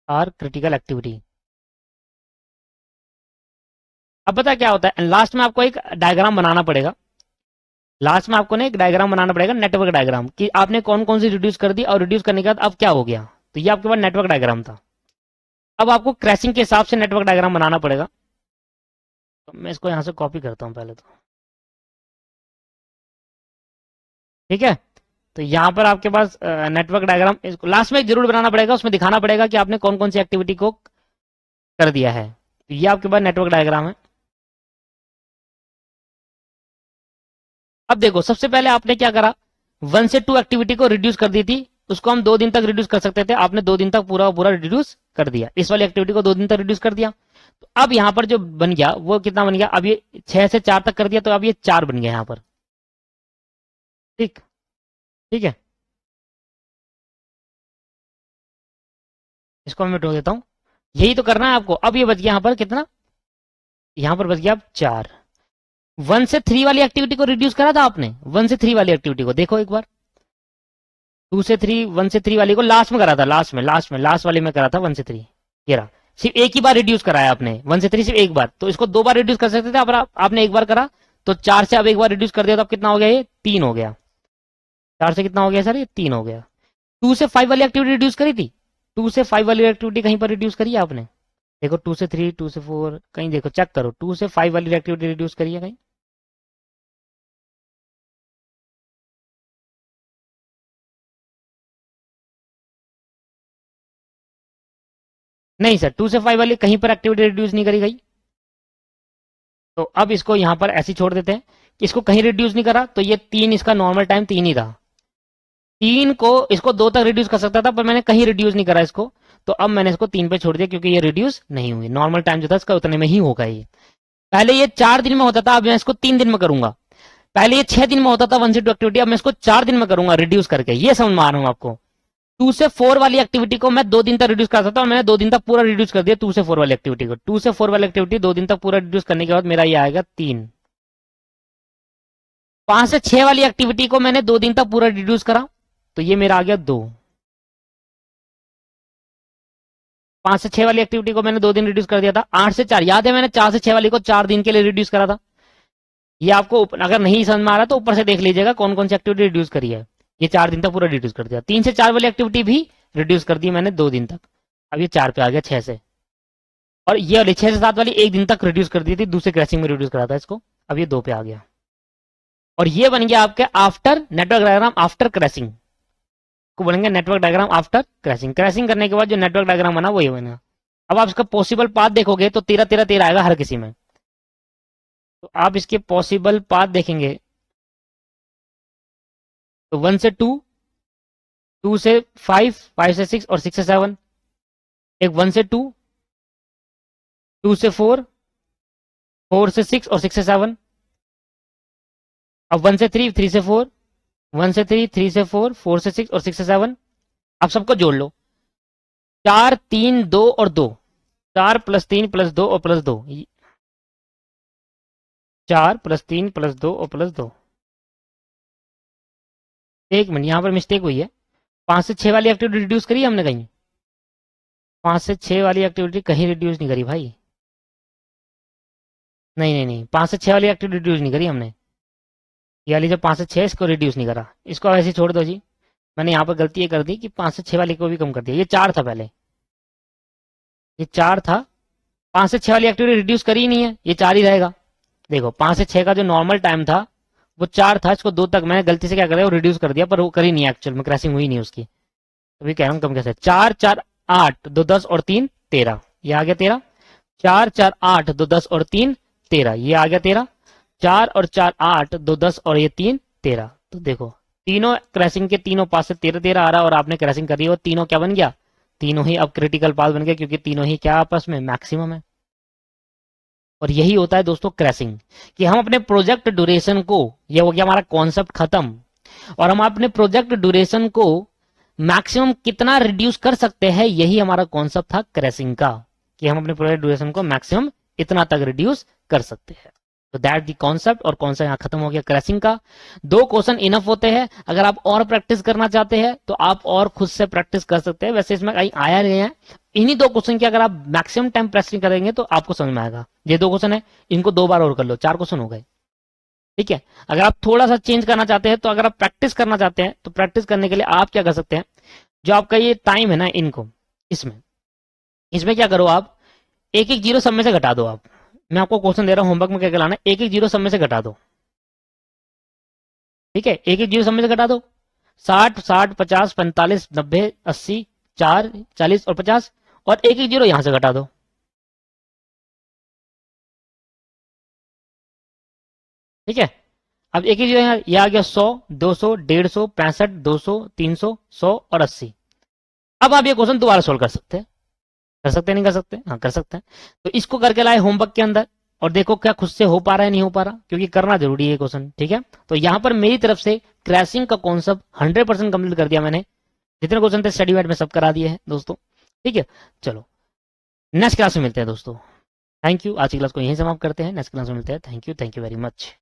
are critical activity. अब पता क्या होता है, लास्ट में आपको एक डायग्राम बनाना पड़ेगा, लास्ट में आपको ना एक डायग्राम बनाना पड़ेगा, नेटवर्क डायग्राम, कि आपने कौन कौन सी रिड्यूस कर दी, और रिड्यूस करने के बाद अब क्या हो गया। तो ये आपके पास नेटवर्क डायग्राम था। अब आपको क्रैशिंग के हिसाब से नेटवर्क डायग्राम बनाना पड़ेगा, तो मैं इसको यहां से कॉपी करता हूं पहले तो, ठीक है। तो यहाँ पर आपके पास नेटवर्क डायग्राम लास्ट में जरूर बनाना पड़ेगा, उसमें दिखाना पड़ेगा कि आपने कौन कौन सी एक्टिविटी को कर दिया है। तो ये आपके पास नेटवर्क डायग्राम है। अब देखो सबसे पहले आपने क्या करा, 1 से 2 एक्टिविटी को रिड्यूस कर दी थी, उसको हम 2 दिन तक रिड्यूस कर सकते थे, आपने 2 दिन तक पूरा पूरा रिड्यूस कर दिया, इस वाली एक्टिविटी को 2 दिन तक रिड्यूस कर दिया। तो अब यहाँ पर जो बन गया वो कितना बन गया, अब ये 6 से 4 तक कर दिया, तो अब ये 4 बन गया यहाँ पर। ठीक, ठीक है, इसको मैं मिटा देता हूँ। यही तो करना है आपको। अब ये बच गया यहाँ पर कितना, यहाँ पर बच गया अब 4। 1 से 3 वाली एक्टिविटी को रिड्यूस करा था आपने, 1 से 3 वाली एक्टिविटी को देखो एक बार, 2 से 3, 1 से 3 वाली को लास्ट में करा था, लास्ट वाली में करा था 1 से 3, ये रहा। सिर्फ एक ही बार रिड्यूस कराया आपने 1 से 3, सिर्फ एक बार, तो इसको 2 बार रिड्यूस कर सकते थे, अब आपने एक बार करा, तो 4 से अब एक बार रिड्यूस कर दिया, तो अब कितना हो गया, ये 3 हो गया। 4 से कितना हो गया सर, ये 3 हो गया। 2 से 5 वाली एक्टिविटी रिड्यूस करी थी, 2 से 5 वाली एक्टिविटी कहीं पर रिड्यूस करी है आपने, देखो 2 से 3, 2 से 4, कहीं देखो चेक करो, 2 से 5 वाली एक्टिविटी रिड्यूस करिए कहीं, नहीं सर, 2 से 5 वाली कहीं पर एक्टिविटी रिड्यूस नहीं करी गई। तो अब इसको यहां पर ऐसे छोड़ देते हैं, इसको कहीं रिड्यूस नहीं करा, तो ये 3 इसका नॉर्मल टाइम 3 ही था। 3 को इसको 2 तक रिड्यूस कर सकता था, पर मैंने कहीं रिड्यूस नहीं करा इसको, तो अब मैंने इसको 3 पे छोड़ दिया क्योंकि ये रिड्यूस नहीं हुई। नॉर्मल टाइम जो था इसका उतने में ही होगा ये। पहले ये 4 दिन में होता था, अब मैं इसको 3 दिन में करूंगा। पहले ये 6 दिन में होता था 1 से 2 एक्टिविटी, अब मैं इसको 4 दिन में करूंगा रिड्यूस करके। ये समझ में आ रहा हूं आपको। 2 से 4 वाली एक्टिविटी को मैं 2 दिन तक रिड्यूस करता था, और मैंने 2 दिन तक पूरा रिड्यूस कर दिया 2 से 4 वाली एक्टिविटी को। 2 से 4 वाली एक्टिविटी 2 दिन तक पूरा रिड्यूस करने के बाद मेरा ये आएगा 3। 5 से 6 वाली एक्टिविटी को मैंने 2 दिन तक पूरा रिड्यूस करा, तो ये मेरा आ गया 2। 5 से 6 वाली एक्टिविटी को मैंने 2 दिन रिड्यूस कर दिया था। 8 से 4 याद है, मैंने 4 से 6 वाली को 4 दिन के लिए रिड्यूस करा था। ये आपको अगर नहीं समझ में आ रहा तो ऊपर से देख लीजिएगा कौन कौन सी एक्टिविटी रिड्यूस करी है। ये 4 दिन तक पूरा रिड्यूस कर दिया। 3 से 4 वाली एक्टिविटी भी रिड्यूस कर दी मैंने 2 दिन तक। अब ये 4 पे आ गया 6 से। और ये वाली 6 से 7 वाली 1 दिन तक रिड्यूस कर दी थी, दूसरे क्रैशिंग में रिड्यूस करा था इसको। अब ये 2 पे आ गया, और ये बन गया आपके after network diagram after crashing को बोलेंगे network diagram after crashing. Crashing करने के बाद जो नेटवर्क डायग्राम बना वो ये बना। अब आप इसका पॉसिबल पाथ देखोगे तो 13 13 13 आएगा हर किसी में। तो आप इसके पॉसिबल पाथ देखेंगे तो 1 से 2, 2 से 5, 5 से 6 और 6 से 7। एक 1 से 2, 2 से 4, 4 से 6 और 6 से 7। अब 1 से 3, 3 से 4, 1 से 3, 3 से 4, 4 से 6 और 6 से 7। अब सबको जोड़ लो, 4 3 2 और 2, 4 प्लस 3 प्लस 2 और प्लस 2, 4 प्लस 3 प्लस 2 और प्लस 2। एक मिनट, यहां पर मिस्टेक हुई है। 5 से 6 वाली एक्टिविटी रिड्यूस करी हमने कहीं? 5 से 6 वाली एक्टिविटी कहीं रिड्यूस नहीं करी भाई। नहीं नहीं नहीं, 5 से 6 वाली एक्टिविटी रिड्यूस नहीं करी हमने। ये वाली जो 5 से 6 इसको रिड्यूस नहीं करा, इसको ऐसे छोड़ दो जी। मैंने यहाँ पर गलती ये कर दी कि 5 से 6 वाली को भी कम कर दिया। ये 4 था पहले, ये 4 था। 5 से 6 वाली एक्टिविटी रिड्यूस करी ही नहीं है, ये 4 ही रहेगा। देखो 5 से 6 का जो नॉर्मल टाइम था वो 4 था, इसको 2 तक मैंने गलती से क्या कर दिया, वो रिड्यूस कर दिया, पर वो करी नहीं एक्चुअल में, क्रैशिंग हुई नहीं उसकी। अभी कह रहा हूँ कम कैसे। 4 4 8 2 10 और 3 13, ये आ गया 13। 4 4 8 2 10 और 3 13, ये आ गया 13। 4 और 4 8 2 10 और ये 3 13। तो देखो तीनों क्रैशिंग के तीनों पास से 13 13 आ रहा है, और आपने क्रैशिंग करी और तीनों क्या बन गया, तीनों ही अब क्रिटिकल पाथ बन गया, क्योंकि तीनों ही क्या आपस में मैक्सिमम है। और यही होता है दोस्तों क्रैशिंग, कि हम अपने प्रोजेक्ट ड्यूरेशन को, ये हो गया हमारा कॉन्सेप्ट खत्म, और हम अपने प्रोजेक्ट ड्यूरेशन को मैक्सिमम कितना रिड्यूस कर सकते हैं, यही हमारा कॉन्सेप्ट था क्रैशिंग का, कि हम अपने प्रोजेक्ट ड्यूरेशन को मैक्सिमम इतना तक रिड्यूस कर सकते हैं। तो दैट दी कॉन्सेप्ट, और कौन सा यहाँ खत्म हो गया क्रैशिंग का। 2 क्वेश्चन इनफ होते हैं। अगर आप और प्रैक्टिस करना चाहते हैं तो आप और खुद से प्रैक्टिस कर सकते हैं। वैसे इसमें कहीं आया नहीं है, इन्हीं 2 क्वेश्चन की अगर आप मैक्सिमम टाइम प्रैक्टिस करेंगे तो आपको समझ में आएगा। ये 2 क्वेश्चन है, इनको 2 बार और कर लो, 4 क्वेश्चन हो गए। ठीक है, अगर आप थोड़ा सा चेंज करना चाहते हैं, तो अगर आप प्रैक्टिस करना चाहते हैं तो प्रैक्टिस करने के लिए आप क्या कर सकते हैं, जो आपका ये टाइम है ना, इनको इसमें इसमें क्या करो, आप एक एक जीरो सब में से घटा दो। आप, मैं आपको क्वेश्चन दे रहा हूं, होमवर्क में क्या क्या लाना है, एक एक जीरो सब में से घटा दो। ठीक है, एक एक जीरो सब में से घटा दो। 60 60 50 45 90 80 4 40 और 50, और एक एक जीरो यहां से घटा दो। ठीक है, अब एक एक जीरो यहाँ, ये आ गया 100 200 150 65 200 300 100 और 80। अब आप ये क्वेश्चन दोबारा सोल्व कर सकते हैं। कर सकते हैं, नहीं कर सकते? हाँ कर सकते हैं। तो इसको करके लाए होमवर्क के अंदर, और देखो क्या खुद से हो पा रहा है नहीं हो पा रहा, क्योंकि करना जरूरी है क्वेश्चन। ठीक है, तो यहां पर मेरी तरफ से क्रैशिंग का कॉन्सेप्ट 100% कंप्लीट कर दिया मैंने। जितने क्वेश्चन थे स्टडी मैट में सब करा दिए हैं दोस्तों। ठीक है, चलो नेक्स्ट क्लास में मिलते हैं दोस्तों। थैंक यू, आज की क्लास को यहीं समाप्त करते हैं, नेक्स्ट क्लास में मिलते हैं। Thank you very much.